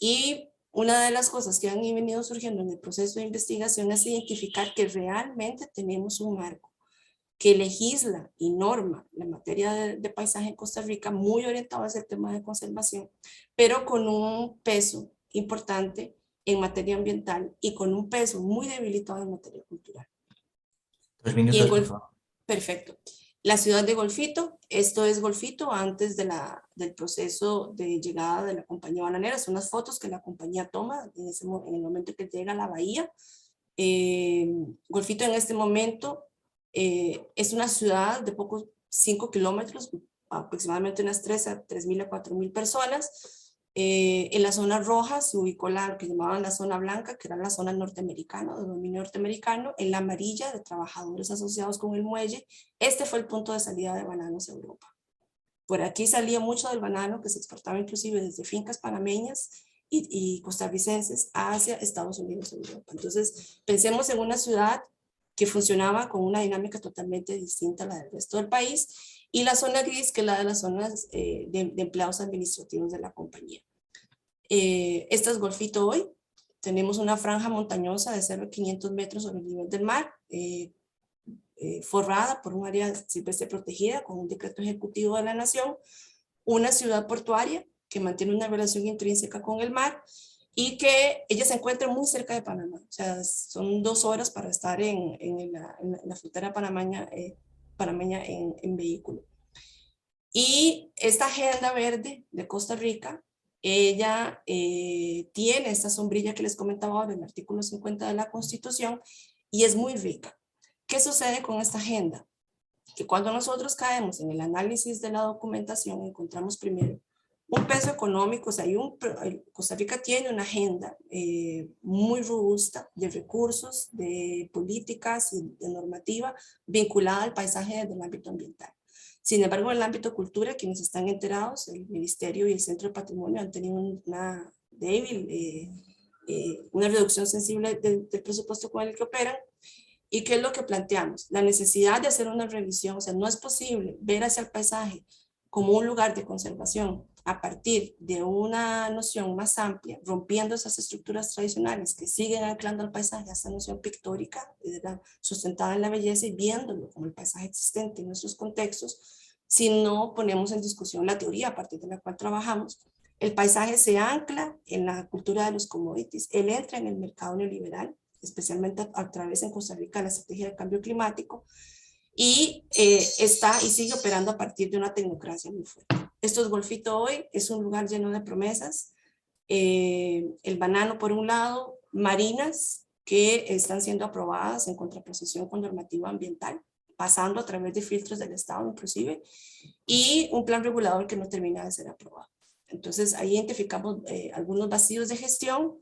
Y una de las cosas que han venido surgiendo en el proceso de investigación es identificar que realmente tenemos un marco que legisla y norma la materia de paisaje en Costa Rica, muy orientado hacia el tema de conservación, pero con un peso importante en materia ambiental y con un peso muy debilitado en materia cultural. 2 minutos, por favor. Perfecto. La ciudad de Golfito, esto es Golfito antes del proceso de llegada de la compañía bananera. Son las fotos que la compañía toma en el momento que llega a la bahía. Golfito en este momento es una ciudad de pocos 5 kilómetros, aproximadamente unas 3.000 a 4.000 personas. En la zona roja se ubicó lo que llamaban la zona blanca, que era la zona norteamericana, de dominio norteamericano. En la amarilla, de trabajadores asociados con el muelle. Este fue el punto de salida de bananos a Europa. Por aquí salía mucho del banano que se exportaba inclusive desde fincas panameñas y costarricenses hacia Estados Unidos y Europa. Entonces, pensemos en una ciudad que funcionaba con una dinámica totalmente distinta a la del resto del país, y la zona gris, que es la de las zonas de empleados administrativos de la compañía. Esta es Golfito hoy. Tenemos una franja montañosa de 0,500 metros sobre el nivel del mar, forrada por un área silvestre protegida con un decreto ejecutivo de la nación, una ciudad portuaria que mantiene una relación intrínseca con el mar y que ella se encuentra muy cerca de Panamá. O sea, son 2 horas para estar en la frontera panameña en vehículo. Y esta agenda verde de Costa Rica, ella tiene esta sombrilla que les comentaba ahora en el artículo 50 de la Constitución, y es muy rica. ¿Qué sucede con esta agenda? Que cuando nosotros caemos en el análisis de la documentación, encontramos primero un peso económico. O sea, Costa Rica tiene una agenda muy robusta de recursos, de políticas y de normativa vinculada al paisaje desde el ámbito ambiental. Sin embargo, en el ámbito cultura, quienes están enterados, el Ministerio y el Centro de Patrimonio han tenido una reducción sensible del presupuesto con el que operan. ¿Y qué es lo que planteamos? La necesidad de hacer una revisión. O sea, no es posible ver hacia el paisaje como un lugar de conservación a partir de una noción más amplia, rompiendo esas estructuras tradicionales que siguen anclando al paisaje a esa noción pictórica, sustentada en la belleza y viéndolo como el paisaje existente en nuestros contextos, si no ponemos en discusión la teoría a partir de la cual trabajamos. El paisaje se ancla en la cultura de los commodities, él entra en el mercado neoliberal, especialmente a través en Costa Rica de la estrategia de cambio climático, y está y sigue operando a partir de una tecnocracia muy fuerte. Esto es Golfito hoy, es un lugar lleno de promesas, el banano por un lado, marinas que están siendo aprobadas en contraposición con normativa ambiental, pasando a través de filtros del Estado inclusive, y un plan regulador que no termina de ser aprobado. Entonces ahí identificamos algunos vacíos de gestión.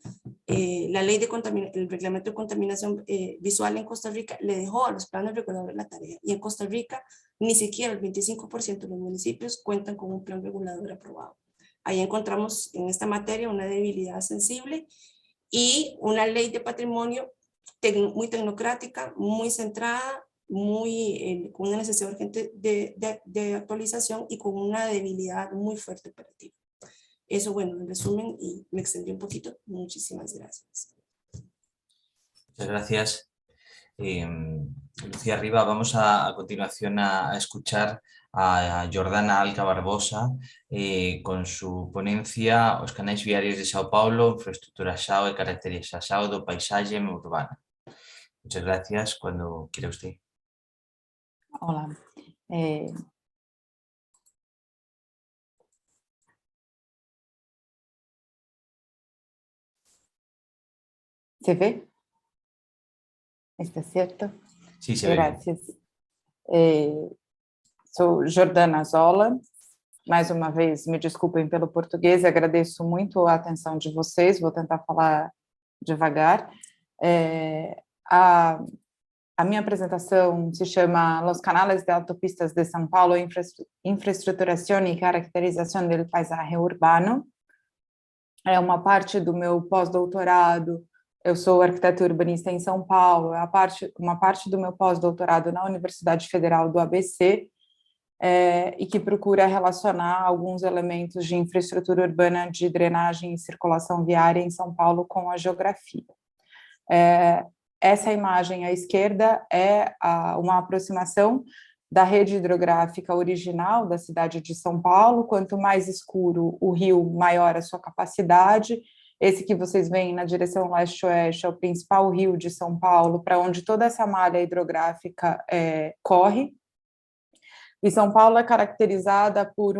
La ley de el reglamento de contaminación visual en Costa Rica le dejó a los planes reguladores la tarea, y en Costa Rica ni siquiera el 25% de los municipios cuentan con un plan regulador aprobado. Ahí encontramos en esta materia una debilidad sensible y una ley de patrimonio muy tecnocrática, muy centrada, con una necesidad urgente de actualización y con una debilidad muy fuerte operativa. Eso, bueno, en resumen, y me extendí un poquito. Muchísimas gracias. Muchas gracias. Lucía Riva, vamos a continuación a escuchar a Jordana Alca Barbosa con su ponencia Os canais viarios de Sao Paulo, infraestructura Sao e caracterización do paisaje urbana. Muchas gracias. Cuando quiera usted. Hola. ¿Se ve? ¿Está certo? Sí, se ve. Gracias. Sou Jordana Zola. Mais uma vez, me desculpem pelo português, agradeço muito a atenção de vocês, vou tentar falar devagar. A minha apresentação se chama Los canales de autopistas de São Paulo, infraestruturación y caracterización del paisaje urbano. É uma parte do meu pós-doutorado. Eu sou arquiteta urbanista em São Paulo, uma parte do meu pós-doutorado na Universidade Federal do ABC, e que procura relacionar alguns elementos de infraestrutura urbana de drenagem e circulação viária em São Paulo com a geografia. Essa imagem à esquerda é uma aproximação da rede hidrográfica original da cidade de São Paulo. Quanto mais escuro o rio, maior a sua capacidade. Esse que vocês veem na direção leste-oeste é o principal rio de São Paulo, para onde toda essa malha hidrográfica corre. E São Paulo é caracterizada por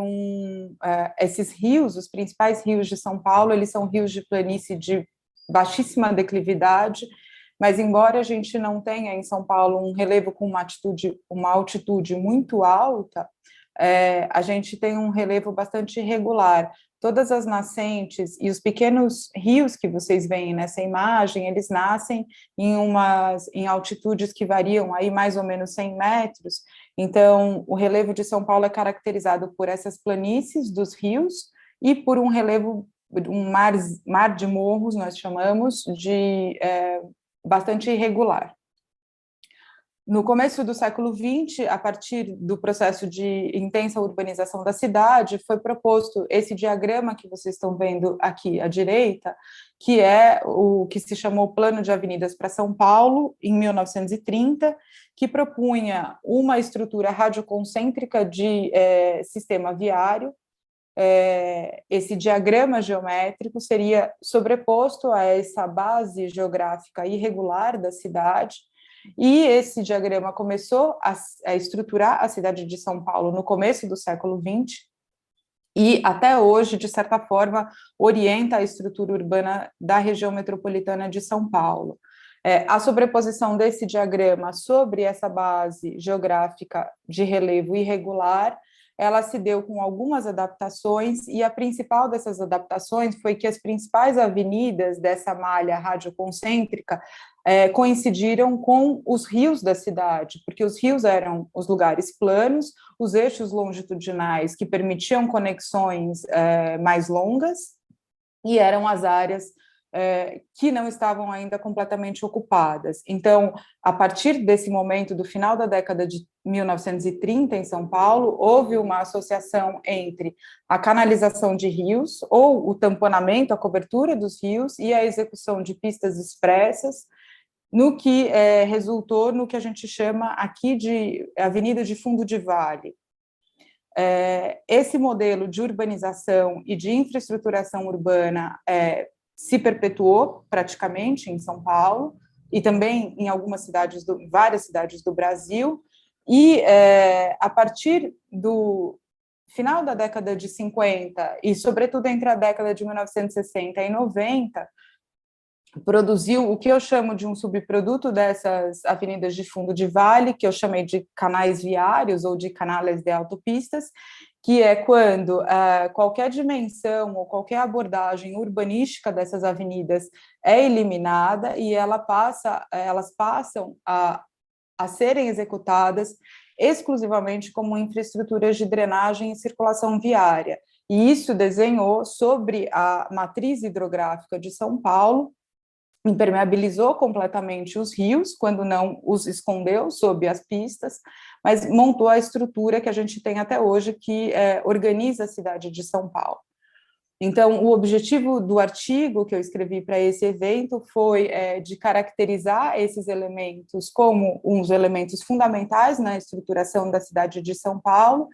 esses rios, os principais rios de São Paulo, eles são rios de planície de baixíssima declividade, mas embora a gente não tenha em São Paulo um relevo com uma altitude muito alta, a gente tem um relevo bastante irregular. Todas as nascentes e os pequenos rios que vocês veem nessa imagem, eles nascem em altitudes que variam aí mais ou menos 100 metros. Então, o relevo de São Paulo é caracterizado por essas planícies dos rios e por um relevo, um mar de morros, nós chamamos, bastante irregular. No começo do século XX, a partir do processo de intensa urbanização da cidade, foi proposto esse diagrama que vocês estão vendo aqui à direita, que é o que se chamou Plano de Avenidas para São Paulo, em 1930, que propunha uma estrutura radioconcêntrica de sistema viário. Esse diagrama geométrico seria sobreposto a essa base geográfica irregular da cidade, e esse diagrama começou a estruturar a cidade de São Paulo no começo do século XX e até hoje, de certa forma, orienta a estrutura urbana da região metropolitana de São Paulo. A sobreposição desse diagrama sobre essa base geográfica de relevo irregular, ela se deu com algumas adaptações, e a principal dessas adaptações foi que as principais avenidas dessa malha radioconcêntrica coincidiram com os rios da cidade, porque os rios eram os lugares planos, os eixos longitudinais que permitiam conexões mais longas, e eram as áreas que não estavam ainda completamente ocupadas. Então, a partir desse momento, do final da década 1930, em São Paulo, houve uma associação entre a canalização de rios, ou o tamponamento, a cobertura dos rios, e a execução de pistas expressas, no que resultou no que a gente chama aqui de Avenida de Fundo de Vale. Esse modelo de urbanização e de infraestruturação urbana se perpetuou praticamente em São Paulo, e também em algumas cidades, várias cidades do Brasil, e a partir do final da década de 50, e sobretudo entre a década de 1960 e 90, produziu o que eu chamo de um subproduto dessas avenidas de fundo de vale, que eu chamei de canais viários ou de canales de autopistas, que é quando qualquer dimensão ou qualquer abordagem urbanística dessas avenidas é eliminada e elas passam a serem executadas exclusivamente como infraestruturas de drenagem e circulação viária. E isso desenhou sobre a matriz hidrográfica de São Paulo, impermeabilizou completamente os rios, quando não os escondeu sob as pistas, mas montou a estrutura que a gente tem até hoje, que organiza a cidade de São Paulo. Então, o objetivo do artigo que eu escrevi para esse evento foi de caracterizar esses elementos como uns elementos fundamentais na estruturação da cidade de São Paulo,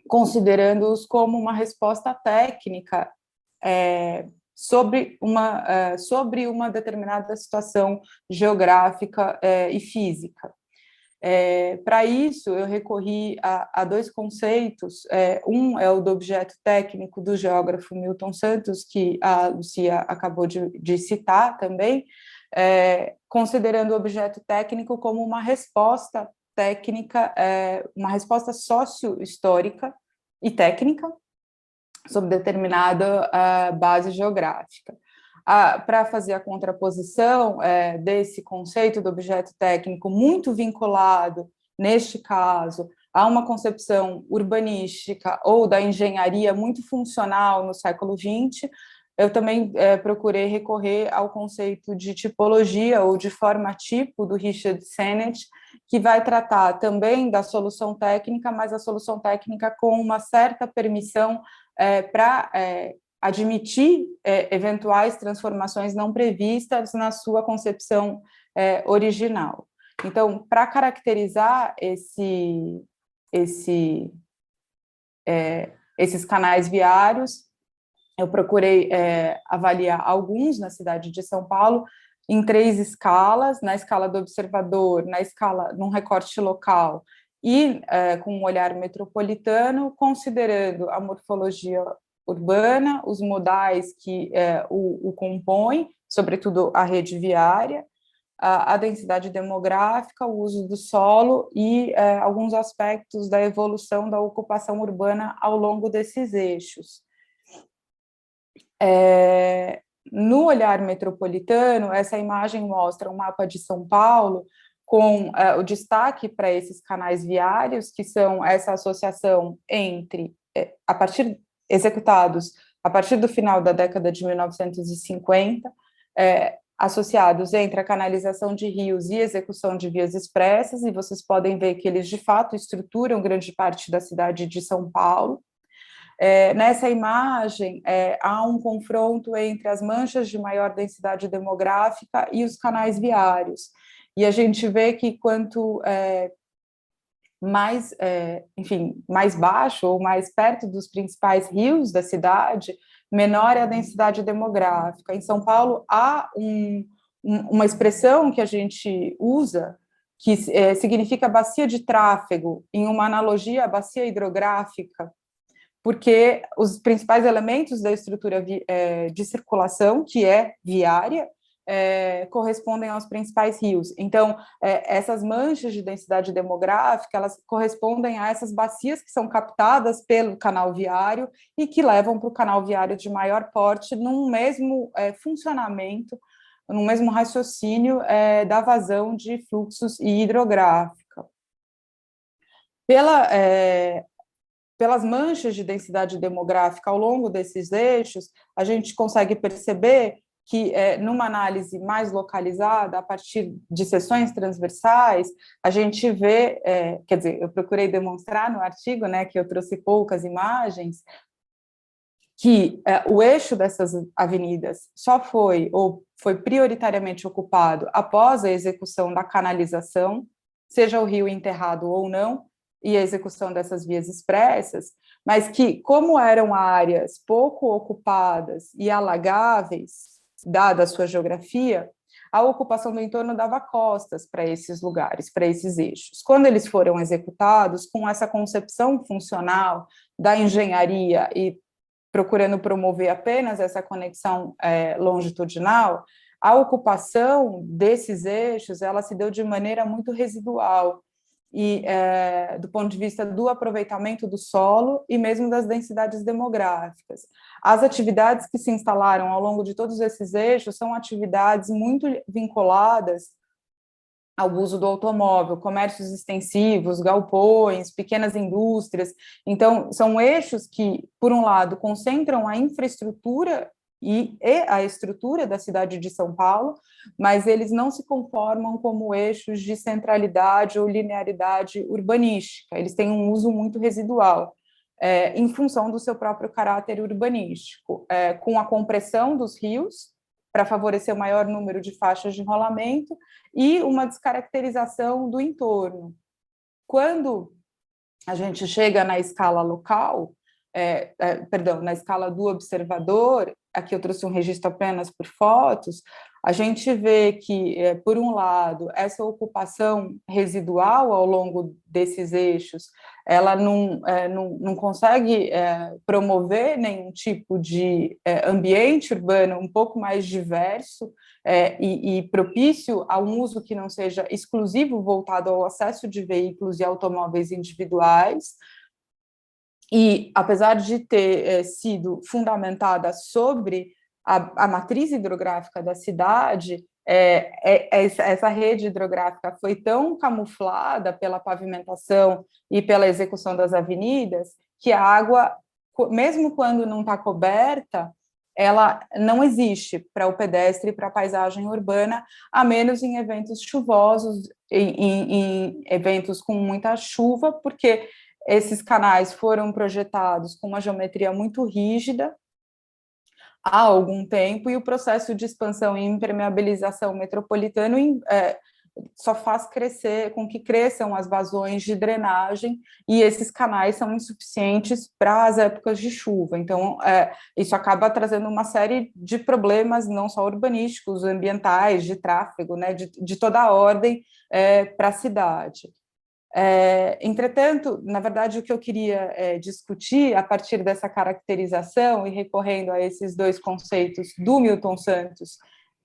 considerando-os como uma resposta técnica sobre uma determinada situação geográfica e física. Para isso, eu recorri a dois conceitos. Um é o do objeto técnico do geógrafo Milton Santos, que a Lucia acabou de citar também, considerando o objeto técnico como uma resposta técnica, uma resposta sócio-histórica e técnica sobre determinada base geográfica. Para fazer a contraposição desse conceito do objeto técnico muito vinculado, neste caso, a uma concepção urbanística ou da engenharia muito funcional no século XX, eu também procurei recorrer ao conceito de tipologia ou de forma-tipo do Richard Sennett, que vai tratar também da solução técnica, mas a solução técnica com uma certa permissão para admitir eventuais transformações não previstas na sua concepção original. Então, para caracterizar esses canais viários, eu procurei avaliar alguns na cidade de São Paulo em 3 escalas: na escala do observador, na escala num recorte local e com um olhar metropolitano, considerando a morfologia urbana, os modais que o compõem, sobretudo a rede viária, a densidade demográfica, o uso do solo e alguns aspectos da evolução da ocupação urbana ao longo desses eixos. No olhar metropolitano, essa imagem mostra um mapa de São Paulo com o destaque para esses canais viários, que são essa associação entre, executados a partir do final da década de 1950, associados entre a canalização de rios e execução de vias expressas, e vocês podem ver que eles, de fato, estruturam grande parte da cidade de São Paulo. Nessa imagem, há um confronto entre as manchas de maior densidade demográfica e os canais viários, e a gente vê que quanto mais baixo ou mais perto dos principais rios da cidade, menor é a densidade demográfica. Em São Paulo, há uma expressão que a gente usa, que significa bacia de tráfego, em uma analogia à bacia hidrográfica, porque os principais elementos da estrutura de circulação, que é viária, correspondem aos principais rios. Então, essas manchas de densidade demográfica, elas correspondem a essas bacias que são captadas pelo canal viário e que levam para o canal viário de maior porte num mesmo funcionamento, num mesmo raciocínio da vazão de fluxos e hidrográfica. Pelas manchas de densidade demográfica ao longo desses eixos, a gente consegue perceber que, numa análise mais localizada, a partir de seções transversais, a gente vê, quer dizer, eu procurei demonstrar no artigo, né, que eu trouxe poucas imagens, que o eixo dessas avenidas só foi, ou foi prioritariamente ocupado após a execução da canalização, seja o rio enterrado ou não, e a execução dessas vias expressas, mas que, como eram áreas pouco ocupadas e alagáveis, dada a sua geografia, a ocupação do entorno dava costas para esses lugares, para esses eixos. Quando eles foram executados, com essa concepção funcional da engenharia e procurando promover apenas essa conexão longitudinal, a ocupação desses eixos, ela se deu de maneira muito residual, e do ponto de vista do aproveitamento do solo e mesmo das densidades demográficas. As atividades que se instalaram ao longo de todos esses eixos são atividades muito vinculadas ao uso do automóvel, comércios extensivos, galpões, pequenas indústrias. Então, são eixos que, por um lado, concentram a infraestrutura e a estrutura da cidade de São Paulo, mas eles não se conformam como eixos de centralidade ou linearidade urbanística, eles têm um uso muito residual, em função do seu próprio caráter urbanístico, com a compressão dos rios, para favorecer o maior número de faixas de rolamento, e uma descaracterização do entorno. Quando a gente chega na escala local, na escala do observador, aqui eu trouxe um registro apenas por fotos, a gente vê que, por um lado, essa ocupação residual ao longo desses eixos, ela não consegue promover nenhum tipo de ambiente urbano um pouco mais diverso e propício a um uso que não seja exclusivo voltado ao acesso de veículos e automóveis individuais. E, apesar de ter sido fundamentada sobre a matriz hidrográfica da cidade, essa rede hidrográfica foi tão camuflada pela pavimentação e pela execução das avenidas, que a água, mesmo quando não está coberta, ela não existe para o pedestre e para a paisagem urbana, a menos em eventos chuvosos, em eventos com muita chuva, porque esses canais foram projetados com uma geometria muito rígida há algum tempo, e o processo de expansão e impermeabilização metropolitano só faz com que cresçam as vazões de drenagem, e esses canais são insuficientes para as épocas de chuva. Então, isso acaba trazendo uma série de problemas, não só urbanísticos, ambientais, de tráfego, né, de toda a ordem para a cidade. Entretanto, na verdade, o que eu queria discutir a partir dessa caracterização e recorrendo a esses dois conceitos do Milton Santos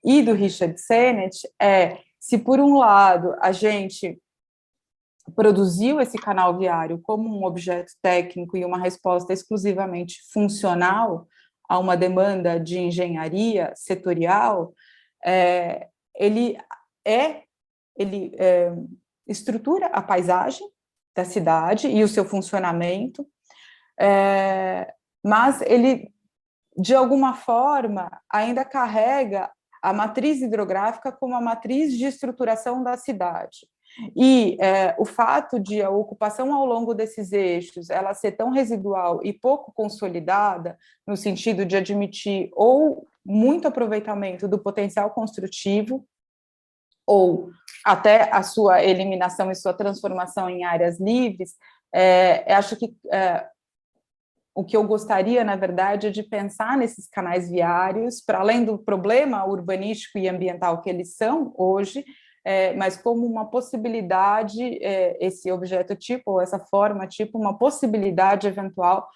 e do Richard Sennett se, por um lado, a gente produziu esse canal viário como um objeto técnico e uma resposta exclusivamente funcional a uma demanda de engenharia setorial, ele estrutura a paisagem da cidade e o seu funcionamento, mas ele, de alguma forma, ainda carrega a matriz hidrográfica como a matriz de estruturação da cidade. E o fato de a ocupação ao longo desses eixos ela ser tão residual e pouco consolidada, no sentido de admitir ou muito aproveitamento do potencial construtivo, ou até a sua eliminação e sua transformação em áreas livres, acho que o que eu gostaria, na verdade, é de pensar nesses canais viários, para além do problema urbanístico e ambiental que eles são hoje, mas como uma possibilidade, esse objeto tipo, ou essa forma tipo, uma possibilidade eventual,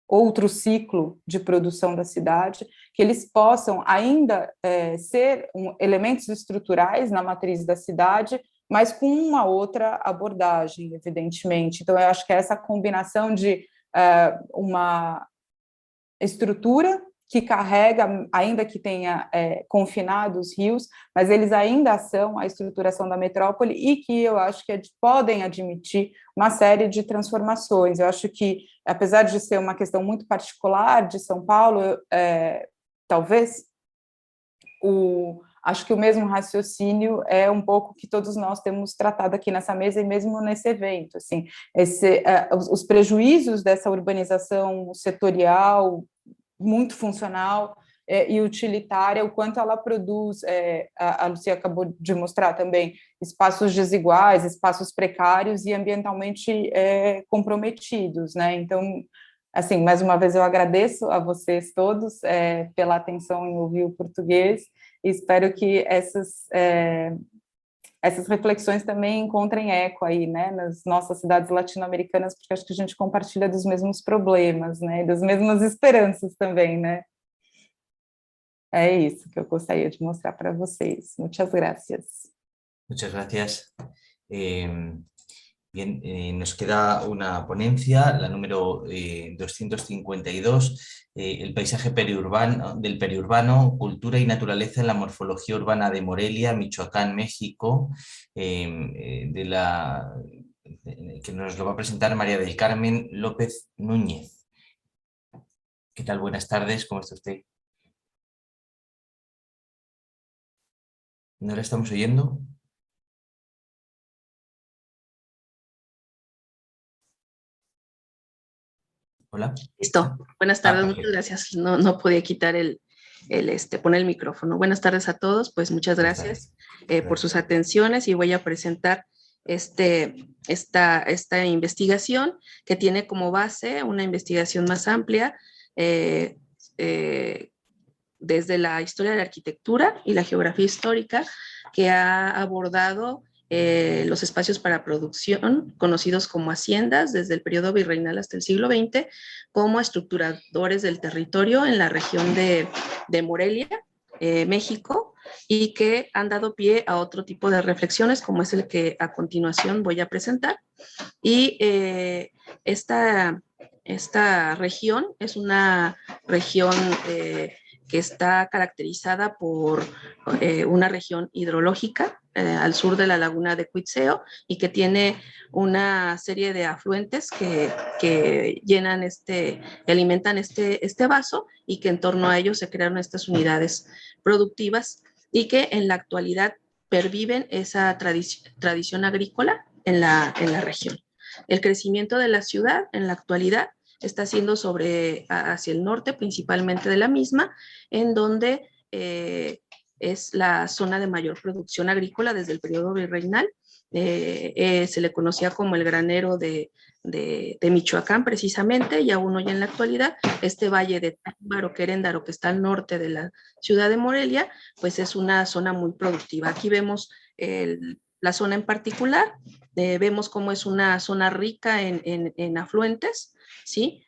outro ciclo de produção da cidade, que eles possam ainda ser elementos estruturais na matriz da cidade, mas com uma outra abordagem, evidentemente. Então, eu acho que essa combinação de uma estrutura que carrega, ainda que tenha confinado os rios, mas eles ainda são a estruturação da metrópole e que eu acho que podem admitir uma série de transformações. Eu acho que, apesar de ser uma questão muito particular de São Paulo, talvez acho que o mesmo raciocínio é um pouco que todos nós temos tratado aqui nessa mesa e mesmo nesse evento, assim, os prejuízos dessa urbanização setorial, muito funcional e utilitária, o quanto ela produz, a Lucia acabou de mostrar também, espaços desiguais, espaços precários e ambientalmente comprometidos, né? Então, assim, mais uma vez eu agradeço a vocês todos pela atenção em ouvir o português e espero que essas reflexões também encontrem eco aí, né, nas nossas cidades latino-americanas, porque acho que a gente compartilha dos mesmos problemas, né, das mesmas esperanças também, né. É isso que eu gostaria de mostrar para vocês. Muchas gracias. Muchas gracias. Bien, nos queda una ponencia, la número 252, el paisaje del periurbano, cultura y naturaleza en la morfología urbana de Morelia, Michoacán, México, que nos lo va a presentar María del Carmen López Núñez. ¿Qué tal? Buenas tardes, ¿cómo está usted? ¿No la estamos oyendo? Hola. Listo. Buenas tardes, muchas gracias. No podía quitar poner el micrófono. Buenas tardes a todos, pues muchas gracias por sus atenciones y voy a presentar esta investigación que tiene como base una investigación más amplia desde la historia de la arquitectura y la geografía histórica que ha abordado los espacios para producción, conocidos como haciendas, desde el periodo virreinal hasta el siglo XX, como estructuradores del territorio en la región de Morelia, México, y que han dado pie a otro tipo de reflexiones, como es el que a continuación voy a presentar. Y esta región es una región que está caracterizada por una región hidrológica al sur de la laguna de Cuitzeo y que tiene una serie de afluentes que llenan alimentan este vaso y que en torno a ellos se crearon estas unidades productivas y que en la actualidad perviven esa tradición agrícola en la región. El crecimiento de la ciudad en la actualidad está siendo hacia el norte, principalmente de la misma, en donde es la zona de mayor producción agrícola desde el periodo virreinal. Se le conocía como el granero de Michoacán, precisamente, y aún hoy en la actualidad, este valle de Támbaro, Queréndaro, que está al norte de la ciudad de Morelia, pues es una zona muy productiva. Aquí vemos la zona en particular, vemos cómo es una zona rica en afluentes, ¿sí?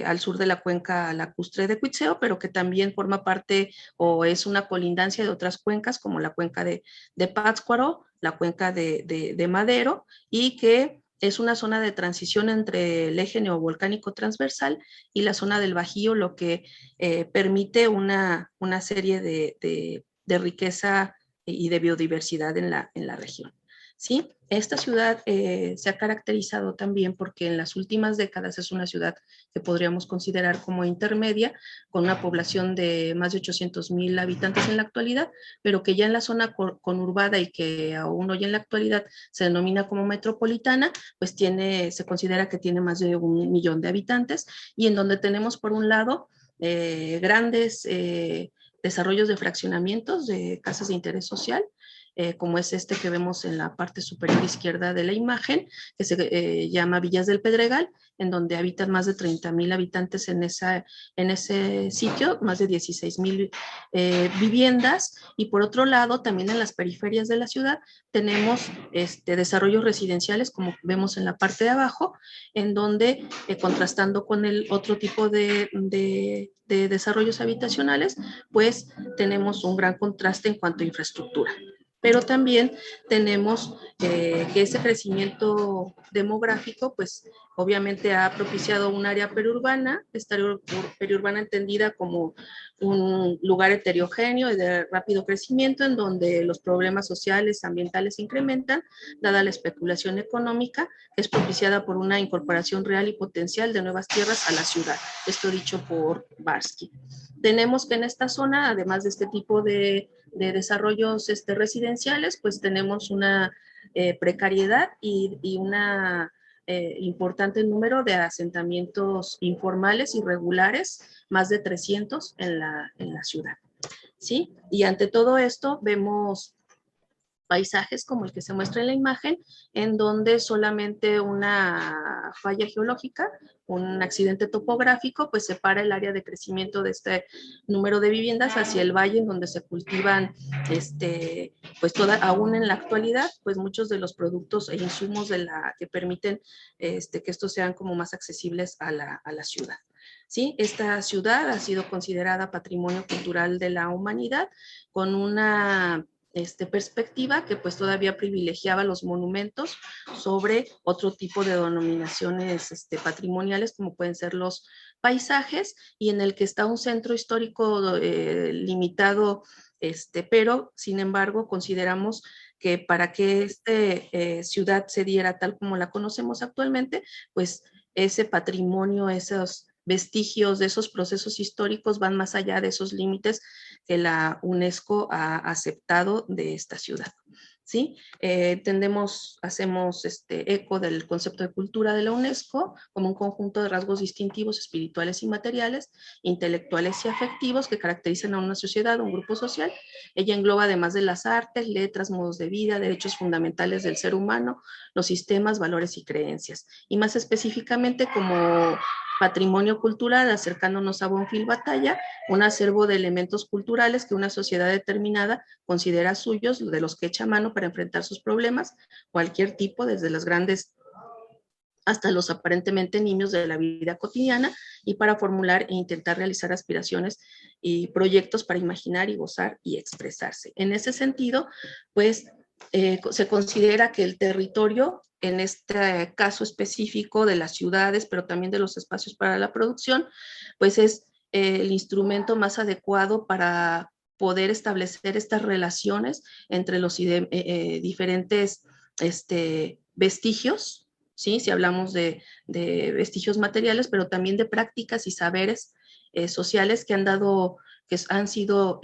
Al sur de la cuenca lacustre de Cuitzeo, pero que también forma parte o es una colindancia de otras cuencas, como la cuenca de Pátzcuaro, la cuenca de Madero, y que es una zona de transición entre el eje neovolcánico transversal y la zona del Bajío, lo que permite una serie de riqueza y de biodiversidad en la región. ¿Sí? Esta ciudad se ha caracterizado también porque en las últimas décadas es una ciudad que podríamos considerar como intermedia, con una población de más de 800,000 habitantes en la actualidad, pero que ya en la zona conurbada y que aún hoy en la actualidad se denomina como metropolitana, pues se considera que tiene más de 1 millón de habitantes, y en donde tenemos por un lado grandes desarrollos de fraccionamientos de casas de interés social, como es este que vemos en la parte superior izquierda de la imagen, que se llama Villas del Pedregal, en donde habitan más de 30,000 habitantes en ese sitio, más de 16,000 viviendas, y por otro lado, también en las periferias de la ciudad, tenemos desarrollos residenciales, como vemos en la parte de abajo, en donde, contrastando con el otro tipo de desarrollos habitacionales, pues tenemos un gran contraste en cuanto a infraestructura. Pero también tenemos que ese crecimiento demográfico, pues obviamente ha propiciado un área periurbana, esta periurbana entendida como un lugar heterogéneo y de rápido crecimiento, en donde los problemas sociales, ambientales se incrementan, dada la especulación económica, que es propiciada por una incorporación real y potencial de nuevas tierras a la ciudad. Esto dicho por Barsky. Tenemos que en esta zona, además de este tipo de desarrollos residenciales, pues tenemos una precariedad y una importante número de asentamientos informales y regulares, más de 300 en la ciudad, ¿sí? Y ante todo esto vemos paisajes como el que se muestra en la imagen, en donde solamente una falla geológica, un accidente topográfico, pues separa el área de crecimiento de este número de viviendas hacia el valle en donde se cultivan, pues aún en la actualidad, pues muchos de los productos e insumos que permiten que estos sean como más accesibles a la ciudad. ¿Sí? Esta ciudad ha sido considerada Patrimonio Cultural de la Humanidad con una perspectiva que pues todavía privilegiaba los monumentos sobre otro tipo de denominaciones patrimoniales como pueden ser los paisajes, y en el que está un centro histórico limitado, pero sin embargo consideramos que para que esta ciudad se diera tal como la conocemos actualmente, pues ese patrimonio, esos vestigios de esos procesos históricos van más allá de esos límites que la UNESCO ha aceptado de esta ciudad, ¿sí? Hacemos eco del concepto de cultura de la UNESCO como un conjunto de rasgos distintivos espirituales y materiales, intelectuales y afectivos que caracterizan a una sociedad o un grupo social. Ella engloba, además de las artes, letras, modos de vida, derechos fundamentales del ser humano, los sistemas, valores y creencias. Y más específicamente como patrimonio cultural, acercándonos a Bonfil Batalla, un acervo de elementos culturales que una sociedad determinada considera suyos, de los que echa mano para enfrentar sus problemas, cualquier tipo, desde las grandes hasta los aparentemente niños de la vida cotidiana, y para formular e intentar realizar aspiraciones y proyectos para imaginar y gozar y expresarse. En ese sentido, pues se considera que el territorio, en este caso específico de las ciudades, pero también de los espacios para la producción, pues es el instrumento más adecuado para poder establecer estas relaciones entre los diferentes vestigios, ¿sí? Si hablamos de vestigios materiales, pero también de prácticas y saberes sociales que han sido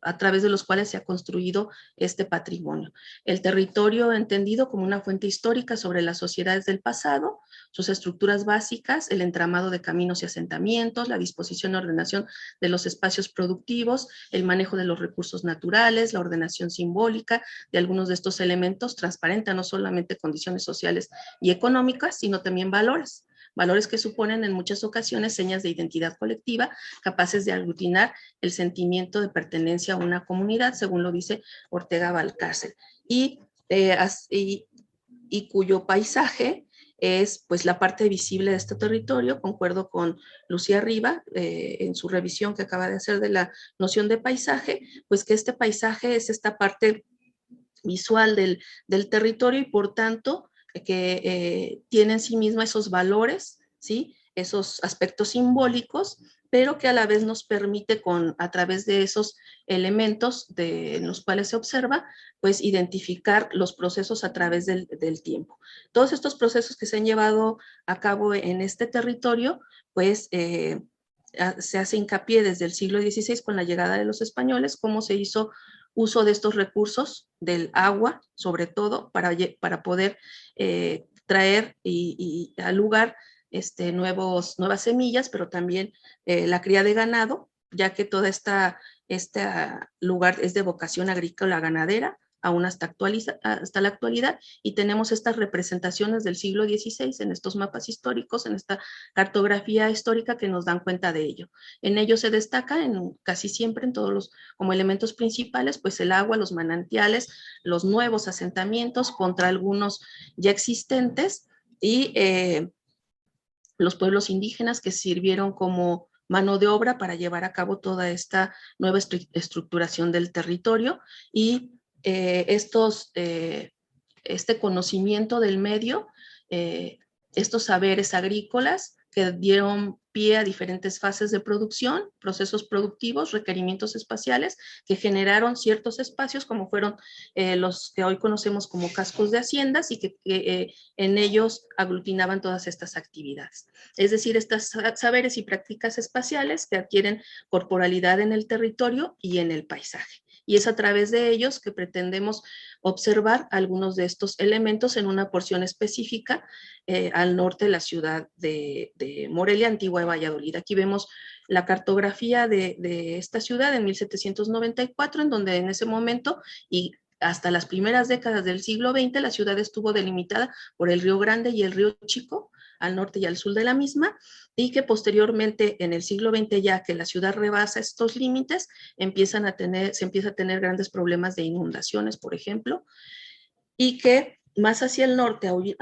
a través de los cuales se ha construido este patrimonio. El territorio entendido como una fuente histórica sobre las sociedades del pasado, sus estructuras básicas, el entramado de caminos y asentamientos, la disposición y ordenación de los espacios productivos, el manejo de los recursos naturales, la ordenación simbólica de algunos de estos elementos transparenta no solamente condiciones sociales y económicas, sino también valores que suponen en muchas ocasiones señas de identidad colectiva capaces de aglutinar el sentimiento de pertenencia a una comunidad, según lo dice Ortega Balcácer, y cuyo paisaje es pues la parte visible de este territorio. Concuerdo con Lucía Riva en su revisión que acaba de hacer de la noción de paisaje, pues que este paisaje es esta parte visual del territorio y por tanto que tiene en sí misma esos valores, ¿sí? Esos aspectos simbólicos, pero que a la vez nos permite a través de esos elementos en los cuales se observa, pues identificar los procesos a través del tiempo. Todos estos procesos que se han llevado a cabo en este territorio, pues se hace hincapié desde el siglo XVI con la llegada de los españoles, cómo se hizo uso de estos recursos del agua, sobre todo, para poder traer y al lugar nuevas semillas, pero también la cría de ganado, ya que toda este lugar es de vocación agrícola ganadera, aún hasta la actualidad, y tenemos estas representaciones del siglo XVI en estos mapas históricos, en esta cartografía histórica que nos dan cuenta de ello. En ello se destaca casi siempre en todos los como elementos principales, pues el agua, los manantiales, los nuevos asentamientos contra algunos ya existentes y los pueblos indígenas que sirvieron como mano de obra para llevar a cabo toda esta nueva estructuración del territorio, y este conocimiento del medio, estos saberes agrícolas que dieron pie a diferentes fases de producción, procesos productivos, requerimientos espaciales que generaron ciertos espacios como fueron los que hoy conocemos como cascos de haciendas y que en ellos aglutinaban todas estas actividades. Es decir, estos saberes y prácticas espaciales que adquieren corporalidad en el territorio y en el paisaje. Y es a través de ellos que pretendemos observar algunos de estos elementos en una porción específica al norte de la ciudad de Morelia, Antigua de Valladolid. Aquí vemos la cartografía de esta ciudad en 1794, en donde en ese momento y hasta las primeras décadas del siglo XX la ciudad estuvo delimitada por el Río Grande y el Río Chico, al norte y al sur de la misma, y que posteriormente en el siglo XX, ya que la ciudad rebasa estos límites, se empieza a tener grandes problemas de inundaciones, por ejemplo, y que más hacia el norte, hoy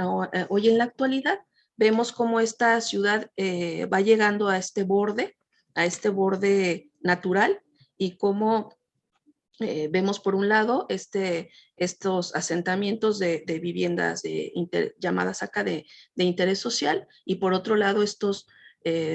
en la actualidad, vemos cómo esta ciudad va llegando a este borde natural, y cómo vemos por un lado estos asentamientos de viviendas llamadas acá de interés social, y por otro lado estos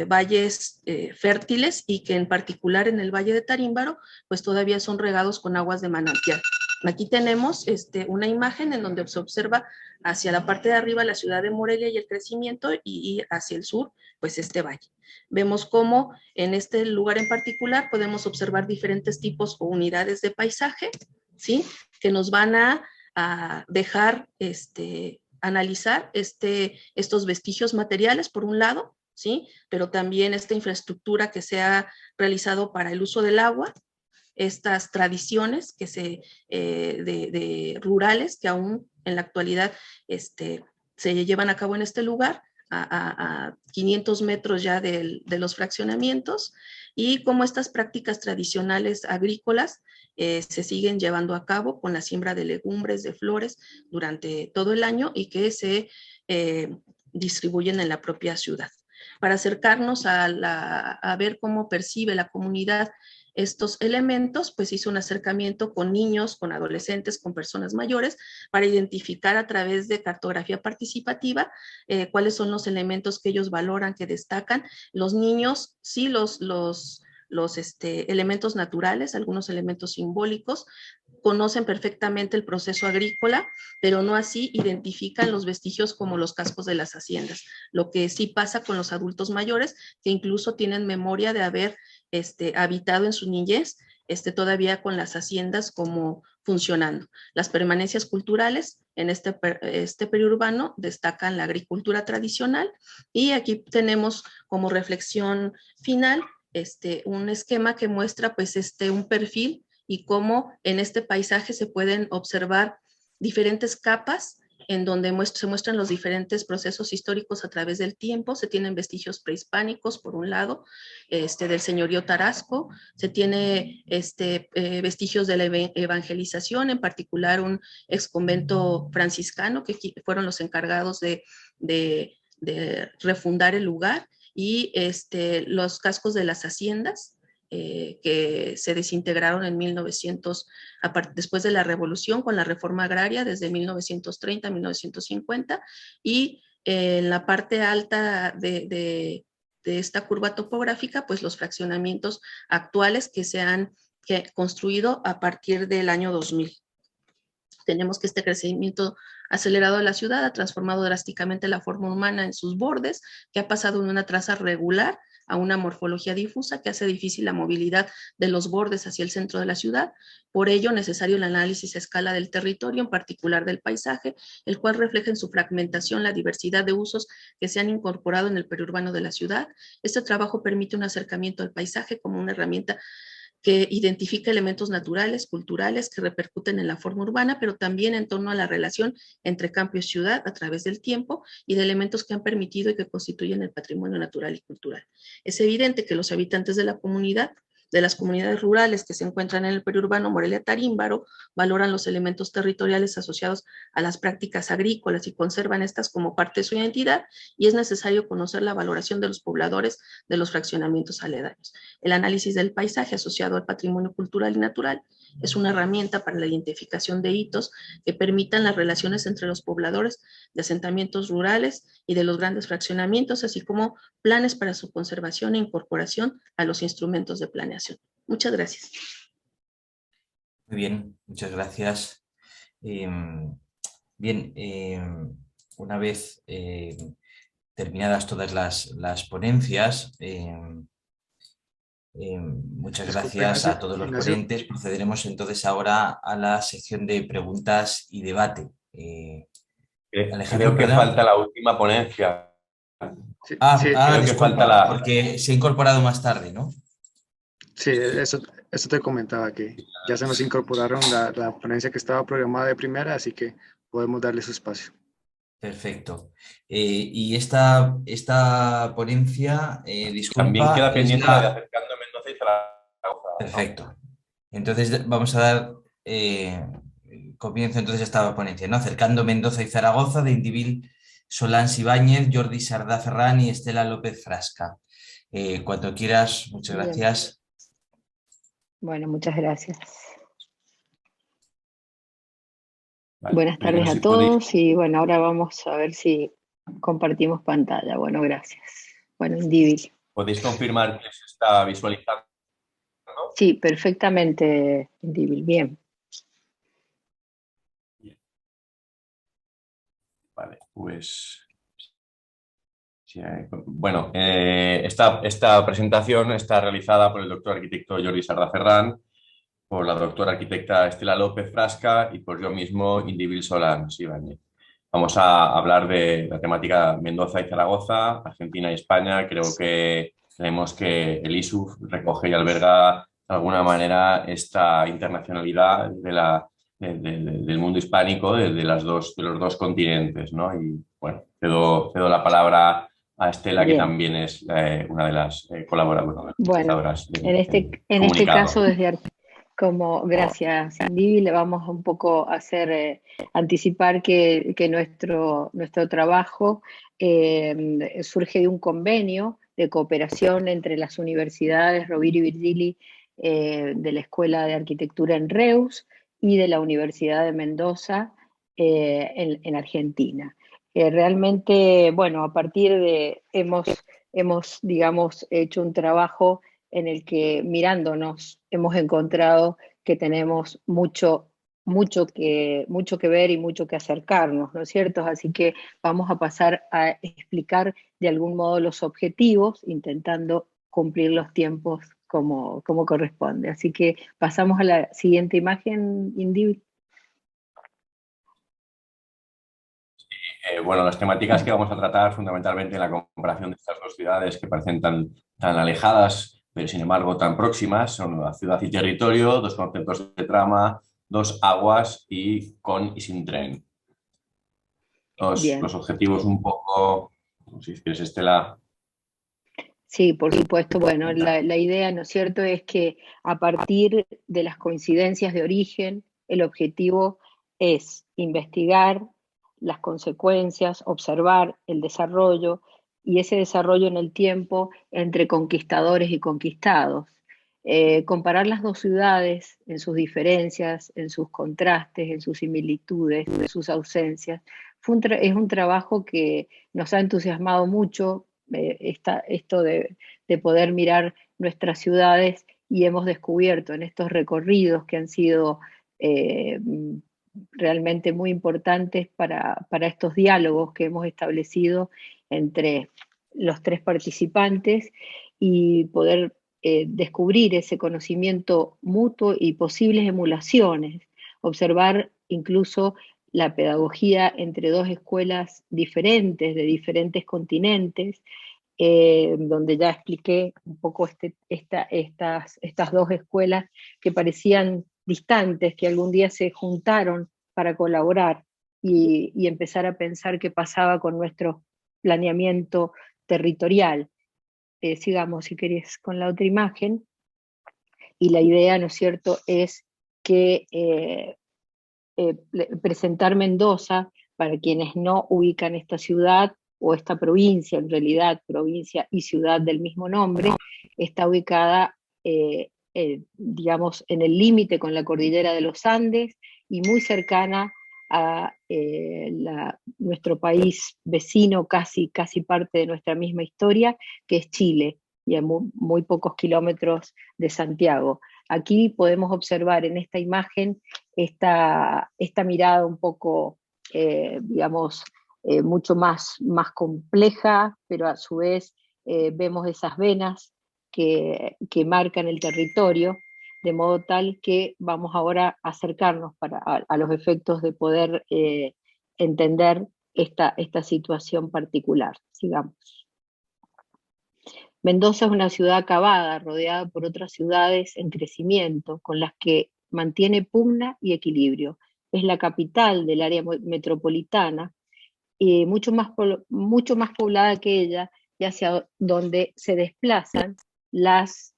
valles fértiles, y que en particular en el Valle de Tarímbaro pues todavía son regados con aguas de manantial. Aquí tenemos una imagen en donde se observa hacia la parte de arriba la ciudad de Morelia y el crecimiento, y hacia el sur pues este valle. Vemos cómo en este lugar en particular podemos observar diferentes tipos o unidades de paisaje, ¿sí? Que nos van a dejar analizar estos vestigios materiales por un lado, ¿sí? Pero también esta infraestructura que se ha realizado para el uso del agua, estas tradiciones de rurales que aún en la actualidad se llevan a cabo en este lugar, a 500 metros ya de los fraccionamientos, y cómo estas prácticas tradicionales agrícolas se siguen llevando a cabo con la siembra de legumbres, de flores durante todo el año, y que se distribuyen en la propia ciudad. Para acercarnos a ver cómo percibe la comunidad estos elementos, pues hizo un acercamiento con niños, con adolescentes, con personas mayores, para identificar a través de cartografía participativa cuáles son los elementos que ellos valoran, que destacan. Los niños, sí, los elementos naturales, algunos elementos simbólicos, conocen perfectamente el proceso agrícola, pero no así identifican los vestigios como los cascos de las haciendas. Lo que sí pasa con los adultos mayores, que incluso tienen memoria de haber habitado en su niñez todavía con las haciendas como funcionando. Las permanencias culturales en este periurbano destacan la agricultura tradicional, y aquí tenemos como reflexión final un esquema que muestra pues un perfil, y cómo en este paisaje se pueden observar diferentes capas en donde se muestran los diferentes procesos históricos a través del tiempo. Se tienen vestigios prehispánicos, por un lado, del señorío tarasco, se tiene vestigios de la evangelización, en particular un exconvento franciscano, que fueron los encargados de refundar el lugar, y los cascos de las haciendas, que se desintegraron en 1900, después de la revolución, con la reforma agraria, desde 1930 a 1950, y en la parte alta de esta curva topográfica, pues los fraccionamientos actuales que se han construido a partir del año 2000. Tenemos que este crecimiento acelerado de la ciudad ha transformado drásticamente la forma humana en sus bordes, que ha pasado de una traza regular a una morfología difusa que hace difícil la movilidad de los bordes hacia el centro de la ciudad. Por ello, necesario el análisis a escala del territorio, en particular del paisaje, el cual refleja en su fragmentación la diversidad de usos que se han incorporado en el periurbano de la ciudad. Este trabajo permite un acercamiento al paisaje como una herramienta que identifica elementos naturales, culturales, que repercuten en la forma urbana, pero también en torno a la relación entre campo y ciudad a través del tiempo, y de elementos que han permitido y que constituyen el patrimonio natural y cultural. Es evidente que los habitantes de la comunidad, de las comunidades rurales que se encuentran en el periurbano Morelia-Tarímbaro, valoran los elementos territoriales asociados a las prácticas agrícolas y conservan estas como parte de su identidad, y es necesario conocer la valoración de los pobladores de los fraccionamientos aledaños. El análisis del paisaje asociado al patrimonio cultural y natural Es una herramienta para la identificación de hitos que permitan las relaciones entre los pobladores de asentamientos rurales y de los grandes fraccionamientos, así como planes para su conservación e incorporación a los instrumentos de planeación. Muchas gracias. Muy bien, muchas gracias. Bien, una vez terminadas todas las ponencias, muchas Disculpe, gracias a Ignacio. todos los Ignacio, ponentes. Procederemos entonces ahora a la sección de preguntas y debate. Alejandro, Creo que ¿verdad? falta la última ponencia. sí, Ah, Creo que disculpa, falta la... porque se ha incorporado más tarde, ¿no? sí, eso te comentaba, que ya se nos incorporaron la ponencia que estaba programada de primera, así que podemos darle su espacio. Perfecto. Y esta ponencia, También disculpa, queda es pendiente la de Acercando a Mendoza y Zaragoza, ¿no? Perfecto. Entonces vamos a dar comienzo entonces a esta ponencia, ¿no? Acercando Mendoza y Zaragoza, de Indivil Solans Ibáñez, Jordi Sardá Ferrán y Estela López Frasca. Cuando quieras, muchas Bien. gracias. Bueno, muchas gracias. Vale, Buenas primero tardes si a podéis. todos y bueno, ahora vamos a ver si compartimos pantalla. Bueno, gracias. Bueno, Indivil. ¿Podéis confirmar que se está visualizando? Sí, perfectamente, Indivil. Bien. Vale, pues... sí, bueno, esta presentación está realizada por el doctor arquitecto Jordi Sardá Ferrán, por la doctora arquitecta Estela López Frasca y por yo mismo, Indivil Solans Ibáñez. Vamos a hablar de la temática Mendoza y Zaragoza, Argentina y España. Creo que creemos que el ISUF recoge y alberga de alguna manera esta internacionalidad del mundo hispánico, de los dos continentes, ¿no? Y bueno, cedo la palabra a Estela, que Bien. también es una de las Bueno, colaboradoras del en este comunicado. caso, gracias, Indivil, le vamos un poco a hacer anticipar que nuestro trabajo surge de un convenio de cooperación entre las universidades Rovira y Virgili de la Escuela de Arquitectura en Reus y de la Universidad de Mendoza en Argentina. Realmente, bueno, a partir de, hemos, digamos, hecho un trabajo en el que mirándonos hemos encontrado que tenemos mucho que ver y mucho que acercarnos, ¿no es cierto? Así que vamos a pasar a explicar de algún modo los objetivos, intentando cumplir los tiempos como corresponde. Así que pasamos a la siguiente imagen, Indivil. Bueno, las temáticas que vamos a tratar fundamentalmente en la comparación de estas dos ciudades que parecen tan alejadas, pero sin embargo tan próximas, son la ciudad y territorio, dos conceptos de trama, dos aguas y con y sin tren. Los objetivos un poco, si quieres, Estela. Sí, por supuesto. Bueno, la idea, ¿no es cierto?, es que a partir de las coincidencias de origen, el objetivo es investigar las consecuencias, observar el desarrollo y ese desarrollo en el tiempo entre conquistadores y conquistados. Comparar las dos ciudades en sus diferencias, en sus contrastes, en sus similitudes, en sus ausencias. Es un trabajo que nos ha entusiasmado mucho, esto de poder mirar nuestras ciudades, y hemos descubierto en estos recorridos que han sido realmente muy importantes para estos diálogos que hemos establecido entre los tres participantes y poder descubrir ese conocimiento mutuo y posibles emulaciones, observar incluso la pedagogía entre dos escuelas diferentes, de diferentes continentes, donde ya expliqué un poco estas dos escuelas que parecían distantes, que algún día se juntaron para colaborar y empezar a pensar qué pasaba con nuestro planeamiento territorial. Sigamos, si querés, con la otra imagen. Y la idea, ¿no es cierto?, es que presentar Mendoza, para quienes no ubican esta ciudad o esta provincia, en realidad provincia y ciudad del mismo nombre, está ubicada digamos, en el límite con la cordillera de los Andes y muy cercana a nuestro país vecino, casi parte de nuestra misma historia, que es Chile, y a muy pocos kilómetros de Santiago. Aquí podemos observar en esta imagen esta mirada un poco, digamos, mucho más compleja, pero a su vez vemos esas venas que marcan el territorio, de modo tal que vamos ahora a acercarnos a los efectos de poder entender esta situación particular. Sigamos. Mendoza es una ciudad acabada, rodeada por otras ciudades en crecimiento, con las que mantiene pugna y equilibrio. Es la capital del área metropolitana, mucho más poblada que ella, y hacia donde se desplazan las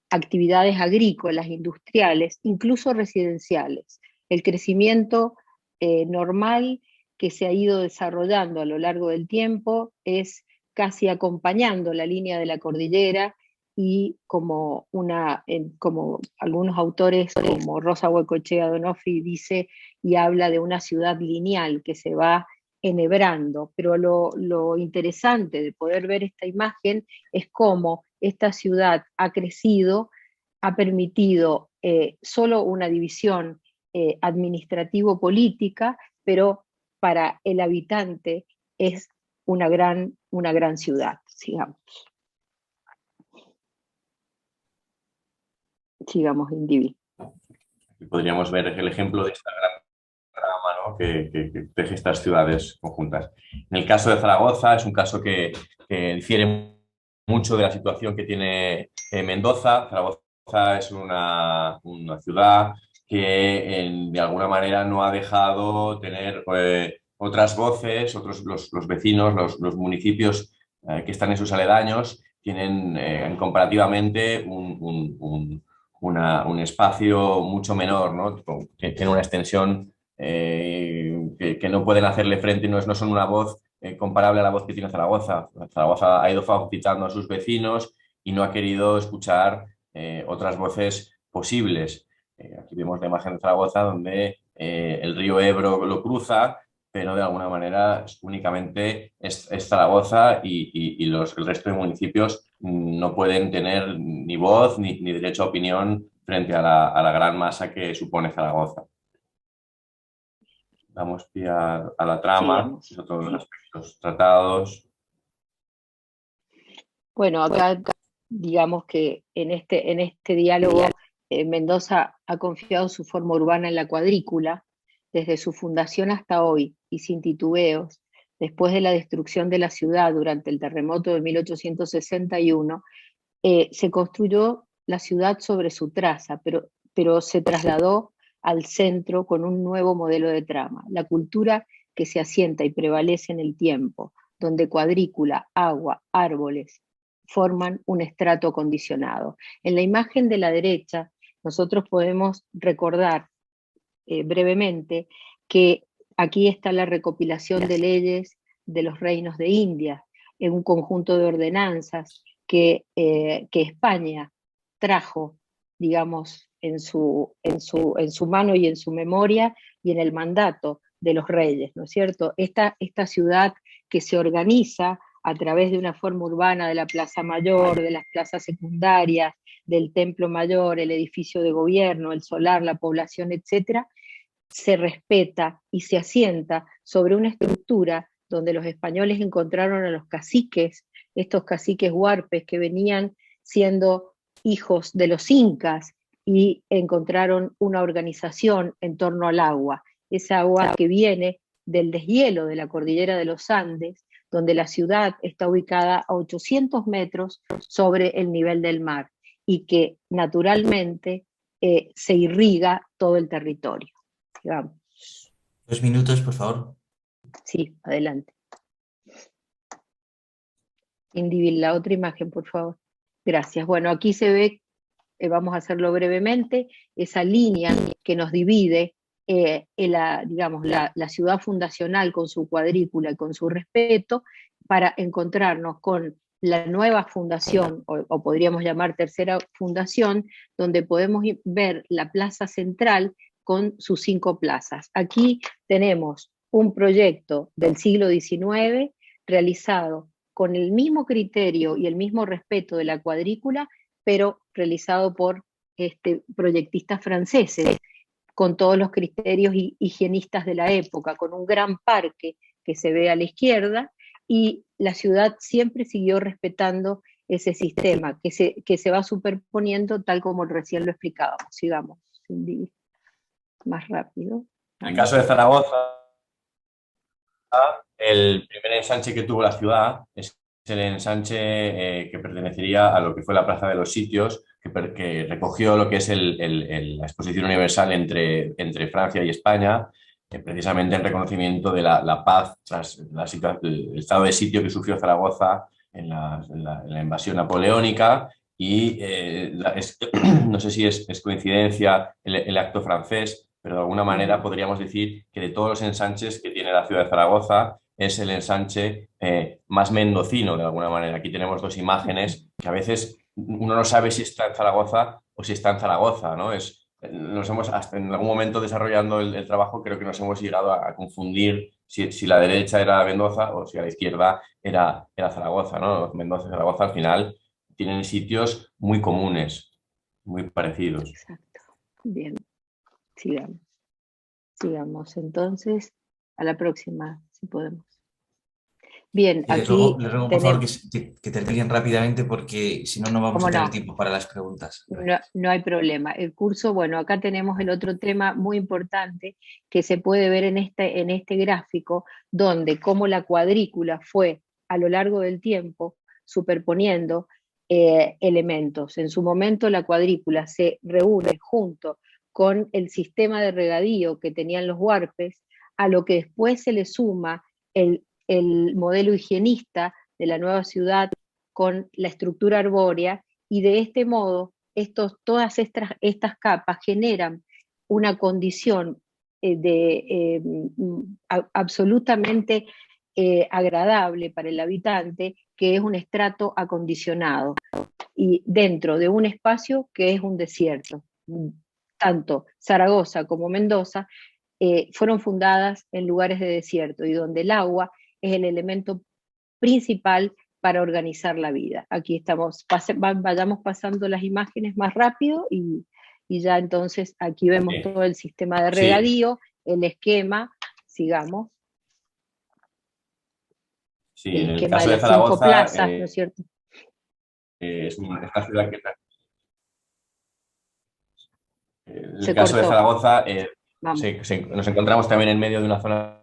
actividades agrícolas, industriales, incluso residenciales. El crecimiento normal que se ha ido desarrollando a lo largo del tiempo es casi acompañando la línea de la cordillera, y como algunos autores como Rosa Huecochea Donofri dice y habla de una ciudad lineal que se va enhebrando, pero lo interesante de poder ver esta imagen es cómo esta ciudad ha crecido, ha permitido solo una división administrativo-política, pero para el habitante es una gran ciudad, sigamos, Indivi. Podríamos ver el ejemplo de esta gran trama, ¿no?, que teje estas ciudades conjuntas. En el caso de Zaragoza es un caso que difiere mucho de la situación que tiene Mendoza. Zaragoza es una ciudad que de alguna manera no ha dejado tener otras voces, los vecinos, los municipios que están en sus aledaños tienen comparativamente un espacio mucho menor, ¿no?, que tiene una extensión que no pueden hacerle frente, no son una voz comparable a la voz que tiene Zaragoza. Zaragoza ha ido fagocitando a sus vecinos y no ha querido escuchar otras voces posibles. Aquí vemos la imagen de Zaragoza donde el río Ebro lo cruza, pero de alguna manera únicamente es Zaragoza, y el resto de municipios no pueden tener ni voz ni derecho a opinión frente a la gran masa que supone Zaragoza. Damos pie a la trama, que es otro de los aspectos tratados. Bueno, acá digamos que en este diálogo Mendoza ha confiado su forma urbana en la cuadrícula desde su fundación hasta hoy, y sin titubeos. Después de la destrucción de la ciudad durante el terremoto de 1861, se construyó la ciudad sobre su traza, pero se trasladó al centro con un nuevo modelo de trama, la cultura que se asienta y prevalece en el tiempo, donde cuadrícula, agua, árboles forman un estrato acondicionado. En la imagen de la derecha, nosotros podemos recordar brevemente que aquí está la recopilación de leyes de los reinos de India, en un conjunto de ordenanzas que España trajo, digamos, en su mano y en su memoria y en el mandato de los reyes, ¿no es cierto? Esta ciudad que se organiza a través de una forma urbana de la Plaza Mayor, de las plazas secundarias, del Templo Mayor, el edificio de gobierno, el solar, la población, etcétera, se respeta y se asienta sobre una estructura donde los españoles encontraron a los caciques, estos caciques huarpes que venían siendo hijos de los incas, y encontraron una organización en torno al agua, esa agua que viene del deshielo de la cordillera de los Andes, donde la ciudad está ubicada a 800 metros sobre el nivel del mar, y que naturalmente se irriga todo el territorio. Digamos. 2 minutos, por favor. Sí, adelante. Indivil, la otra imagen, por favor. Gracias. Bueno, aquí se ve, vamos a hacerlo brevemente, esa línea que nos divide digamos, la ciudad fundacional con su cuadrícula y con su respeto, para encontrarnos con la nueva fundación, o podríamos llamar tercera fundación, donde podemos ver la plaza central con sus 5 plazas. Aquí tenemos un proyecto del siglo XIX realizado con el mismo criterio y el mismo respeto de la cuadrícula, pero realizado por proyectistas franceses, con todos los criterios higienistas de la época, con un gran parque que se ve a la izquierda, y la ciudad siempre siguió respetando ese sistema, que se va superponiendo tal como recién lo explicábamos. Sigamos, Cindy, más rápido. En el caso de Zaragoza, el primer ensanche que tuvo la ciudad es el ensanche que pertenecería a lo que fue la Plaza de los Sitios, que recogió lo que es la Exposición Universal entre Francia y España, precisamente en reconocimiento de la paz tras el estado de sitio que sufrió Zaragoza en la invasión napoleónica. Y no sé si es coincidencia el acto francés, pero de alguna manera podríamos decir que de todos los ensanches que tiene la ciudad de Zaragoza es el ensanche más mendocino, de alguna manera. Aquí tenemos 2 imágenes que a veces uno no sabe si está en Zaragoza o si está en Zaragoza, ¿no? Hasta en algún momento desarrollando el trabajo, creo que nos hemos llegado a confundir si la derecha era Mendoza o si a la izquierda era Zaragoza, ¿no? Mendoza y Zaragoza al final tienen sitios muy comunes, muy parecidos. Exacto. Bien, sigamos entonces a la próxima, si podemos. Bien, aquí les ruego por favor que terminen rápidamente, porque si no, no vamos a tener tiempo para las preguntas. No hay problema. El curso, bueno, acá tenemos el otro tema muy importante que se puede ver en este gráfico, donde como la cuadrícula fue a lo largo del tiempo superponiendo elementos. En su momento la cuadrícula se reúne junto con el sistema de regadío que tenían los huarpes, a lo que después se le suma el modelo higienista de la nueva ciudad con la estructura arbórea, y de este modo todas estas capas generan una condición absolutamente agradable para el habitante, que es un estrato acondicionado, y dentro de un espacio que es un desierto. Tanto Zaragoza como Mendoza fueron fundadas en lugares de desierto, y donde el agua es el elemento principal para organizar la vida. Aquí estamos, vayamos pasando las imágenes más rápido, y ya entonces aquí vemos todo el sistema de regadío, el esquema, sigamos. Sí, el en el esquema caso de de las 5 Zaragoza, plazas, ¿no es cierto? Es una ciudad que... En Se el caso de cortó. Zaragoza, Vamos. nos encontramos también en medio de una zona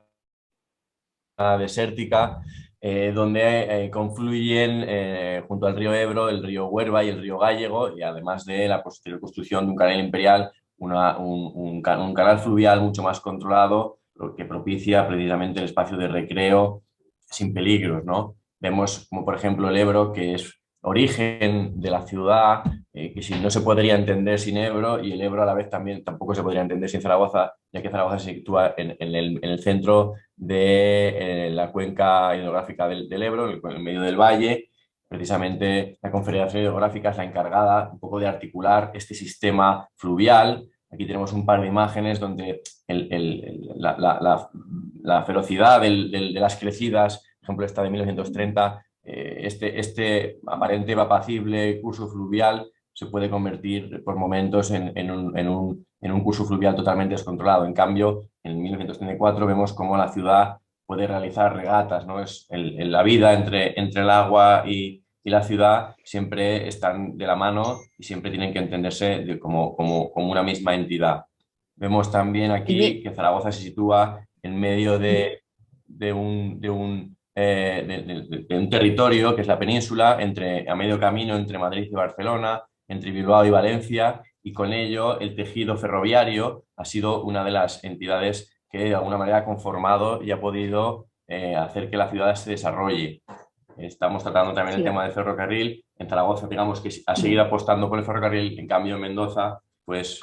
desértica, donde confluyen junto al río Ebro, el río Huerva y el río Gállego, y además de la posterior construcción de un canal imperial, un canal fluvial mucho más controlado, lo que propicia precisamente el espacio de recreo sin peligros, ¿no? Vemos como, por ejemplo, el Ebro, que es origen de la ciudad, que no se podría entender sin Ebro, y el Ebro a la vez también tampoco se podría entender sin Zaragoza, ya que Zaragoza se sitúa en el centro de la cuenca hidrográfica del Ebro, en medio del valle. Precisamente la Confederación Hidrográfica es la encargada un poco de articular este sistema fluvial. Aquí tenemos un par de imágenes donde la ferocidad de las crecidas, por ejemplo esta de 1930, este aparente apacible curso fluvial se puede convertir por momentos en un curso fluvial totalmente descontrolado. En cambio, en 1934 vemos cómo la ciudad puede realizar regatas, ¿no? La vida entre el agua y la ciudad siempre están de la mano y siempre tienen que entenderse como una misma entidad. Vemos también aquí que Zaragoza se sitúa en medio de un territorio que es la península, a medio camino entre Madrid y Barcelona, entre Bilbao y Valencia, y con ello el tejido ferroviario ha sido una de las entidades que de alguna manera ha conformado y ha podido hacer que la ciudad se desarrolle. Estamos tratando también el tema del ferrocarril. En Zaragoza, digamos que ha seguido apostando por el ferrocarril, en cambio en Mendoza, pues...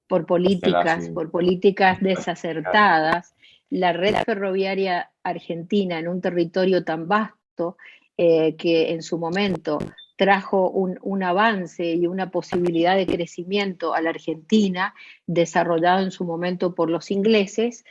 Por políticas desacertadas, la red ferroviaria argentina en un territorio tan vasto proyecto que en su momento trajo un avance y una posibilidad de crecimiento a la Argentina, desarrollado en su momento por los ingleses.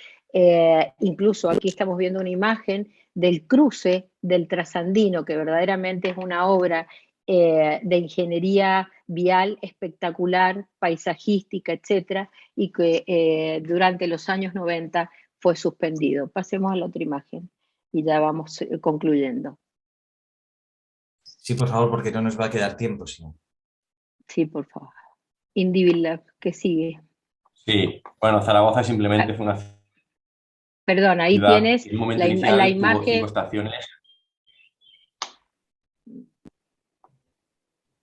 Incluso aquí estamos viendo una imagen del cruce del Trasandino, que verdaderamente es una obra de ingeniería vial espectacular, paisajística, etcétera, y que durante los años 90 fue suspendido. Pasemos a la otra imagen y ya vamos concluyendo. Sí, por favor, porque no nos va a quedar tiempo, sí. Sí, por favor. Individual, ¿qué sigue? Sí, bueno, Zaragoza simplemente fue una Perdón, ahí ciudad tienes que en un momento la inicial tuvo imagen. 5 estaciones.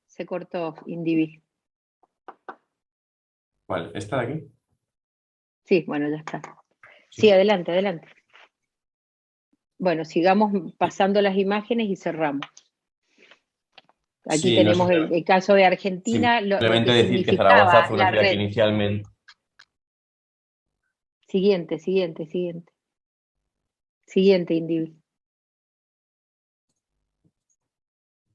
Se cortó, Indivi. ¿Cuál? ¿Esta de aquí? Sí, bueno, ya está. Sí. Sí, adelante, adelante. Bueno, sigamos pasando las imágenes y cerramos. Aquí Sí, tenemos no sé, el caso de Argentina, lo simplemente que decir que Zaragoza significaba fue una la ciudad que red. inicialmente... Siguiente, Indivi.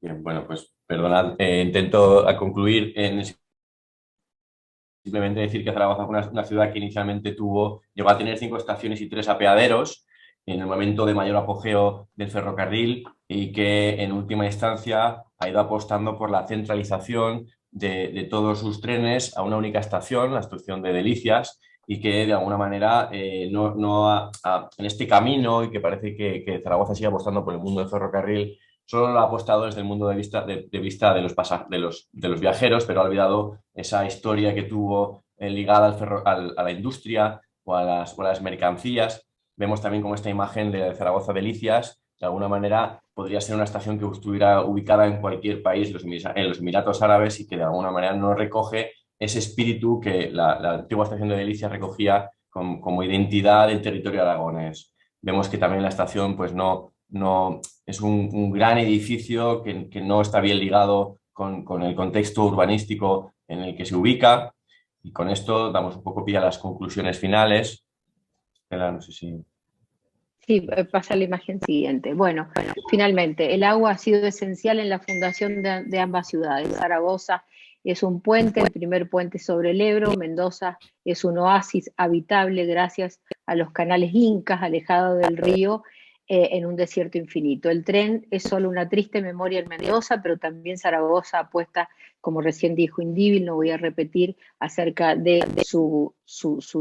Bien, bueno, pues perdonad, intento a concluir en simplemente decir que Zaragoza fue una ciudad que inicialmente llegó a tener 5 estaciones y 3 apeaderos en el momento de mayor apogeo del ferrocarril y que en última instancia ha ido apostando por la centralización de todos sus trenes a una única estación, la estación de Delicias, y que de alguna manera en este camino, y que parece que Zaragoza sigue apostando por el mundo del ferrocarril, solo lo ha apostado desde el mundo de vista de los viajeros, pero ha olvidado esa historia que tuvo ligada a la industria o a las mercancías. Vemos también como esta imagen de Zaragoza Delicias, de alguna manera, podría ser una estación que estuviera ubicada en cualquier país, en los Emiratos Árabes, y que de alguna manera no recoge ese espíritu que la antigua estación de Delicias recogía como identidad del territorio aragonés. Vemos que también la estación pues no es un gran edificio que no está bien ligado con el contexto urbanístico en el que se ubica, y con esto damos un poco pie a las conclusiones finales. Estela, no sé si... Sí, pasa la imagen siguiente. Bueno, finalmente, el agua ha sido esencial en la fundación de ambas ciudades. Zaragoza es un puente, el primer puente sobre el Ebro. Mendoza es un oasis habitable gracias a los canales incas alejados del río en un desierto infinito. El tren es solo una triste memoria en Mendoza, pero también Zaragoza apuesta, como recién dijo Indíbil, no voy a repetir, acerca de su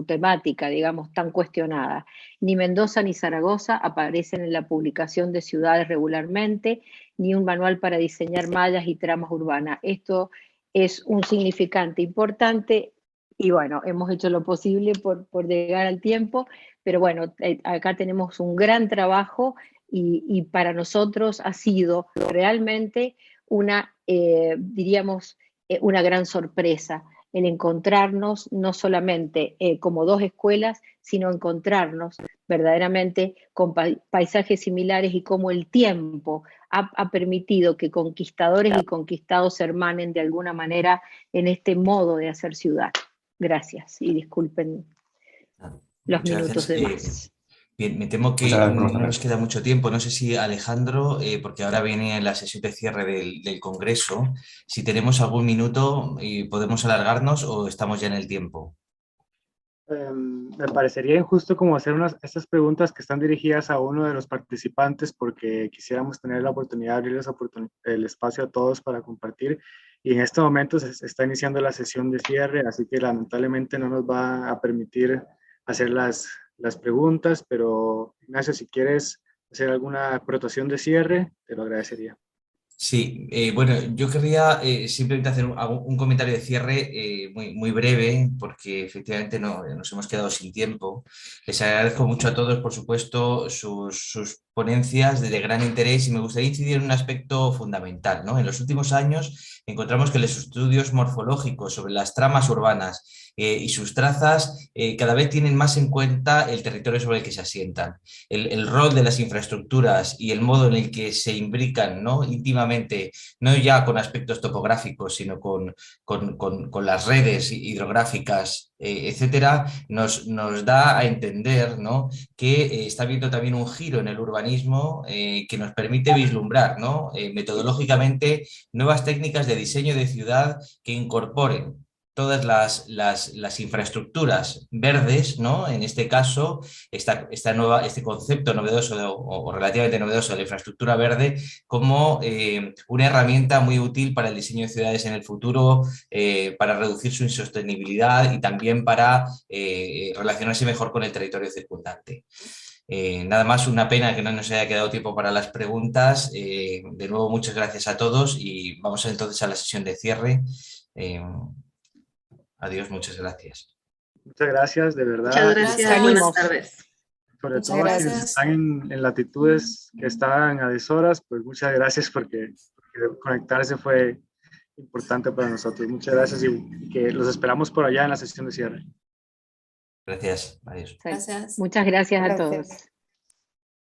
temática, digamos, tan cuestionada. Ni Mendoza ni Zaragoza aparecen en la publicación de ciudades regularmente, ni un manual para diseñar mallas y tramas urbanas. Esto es un significante importante y bueno, hemos hecho lo posible por llegar al tiempo, pero bueno, acá tenemos un gran trabajo y para nosotros ha sido realmente una, diríamos, una gran sorpresa el encontrarnos no solamente como dos escuelas, sino encontrarnos verdaderamente con paisajes similares y cómo el tiempo ha permitido que conquistadores y conquistados se hermanen de alguna manera en este modo de hacer ciudad. Gracias y disculpen los Muchas minutos gracias. de más. Bien, me temo que no nos queda mucho tiempo. No sé si Alejandro, porque ahora viene la sesión de cierre del Congreso, si tenemos algún minuto y podemos alargarnos o estamos ya en el tiempo. Me parecería injusto como hacer estas preguntas que están dirigidas a uno de los participantes porque quisiéramos tener la oportunidad de abrirles el espacio a todos para compartir. Y en este momento se está iniciando la sesión de cierre, así que lamentablemente no nos va a permitir hacer las preguntas, pero Ignacio, si quieres hacer alguna aportación de cierre, te lo agradecería. Sí, bueno, yo querría simplemente hacer un comentario de cierre muy breve, porque efectivamente nos hemos quedado sin tiempo. Les agradezco mucho a todos, por supuesto, sus ponencias de gran interés y me gustaría incidir en un aspecto fundamental, ¿no? En los últimos años encontramos que los estudios morfológicos sobre las tramas urbanas y sus trazas cada vez tienen más en cuenta el territorio sobre el que se asientan. El rol de las infraestructuras y el modo en el que se imbrican, ¿no?, íntimamente, no ya con aspectos topográficos, sino con las redes hidrográficas, etcétera, nos da a entender, ¿no?, que está habiendo también un giro en el urbanismo que nos permite vislumbrar, ¿no?, metodológicamente nuevas técnicas de diseño de ciudad que incorporen todas las infraestructuras verdes, ¿no?, en este caso, este concepto novedoso o relativamente novedoso de la infraestructura verde como una herramienta muy útil para el diseño de ciudades en el futuro, para reducir su insostenibilidad y también para relacionarse mejor con el territorio circundante. Nada más, una pena que no nos haya quedado tiempo para las preguntas. De nuevo, muchas gracias a todos y vamos entonces a la sesión de cierre. Adiós, muchas gracias. Muchas gracias, de verdad. Muchas gracias, buenas tardes. Sobre Muchas todo a quienes gracias. están en latitudes que están a deshoras, pues muchas gracias porque conectarse fue importante para nosotros. Muchas gracias y que los esperamos por allá en la sesión de cierre. Gracias, adiós. Gracias. Muchas gracias a Gracias. todos.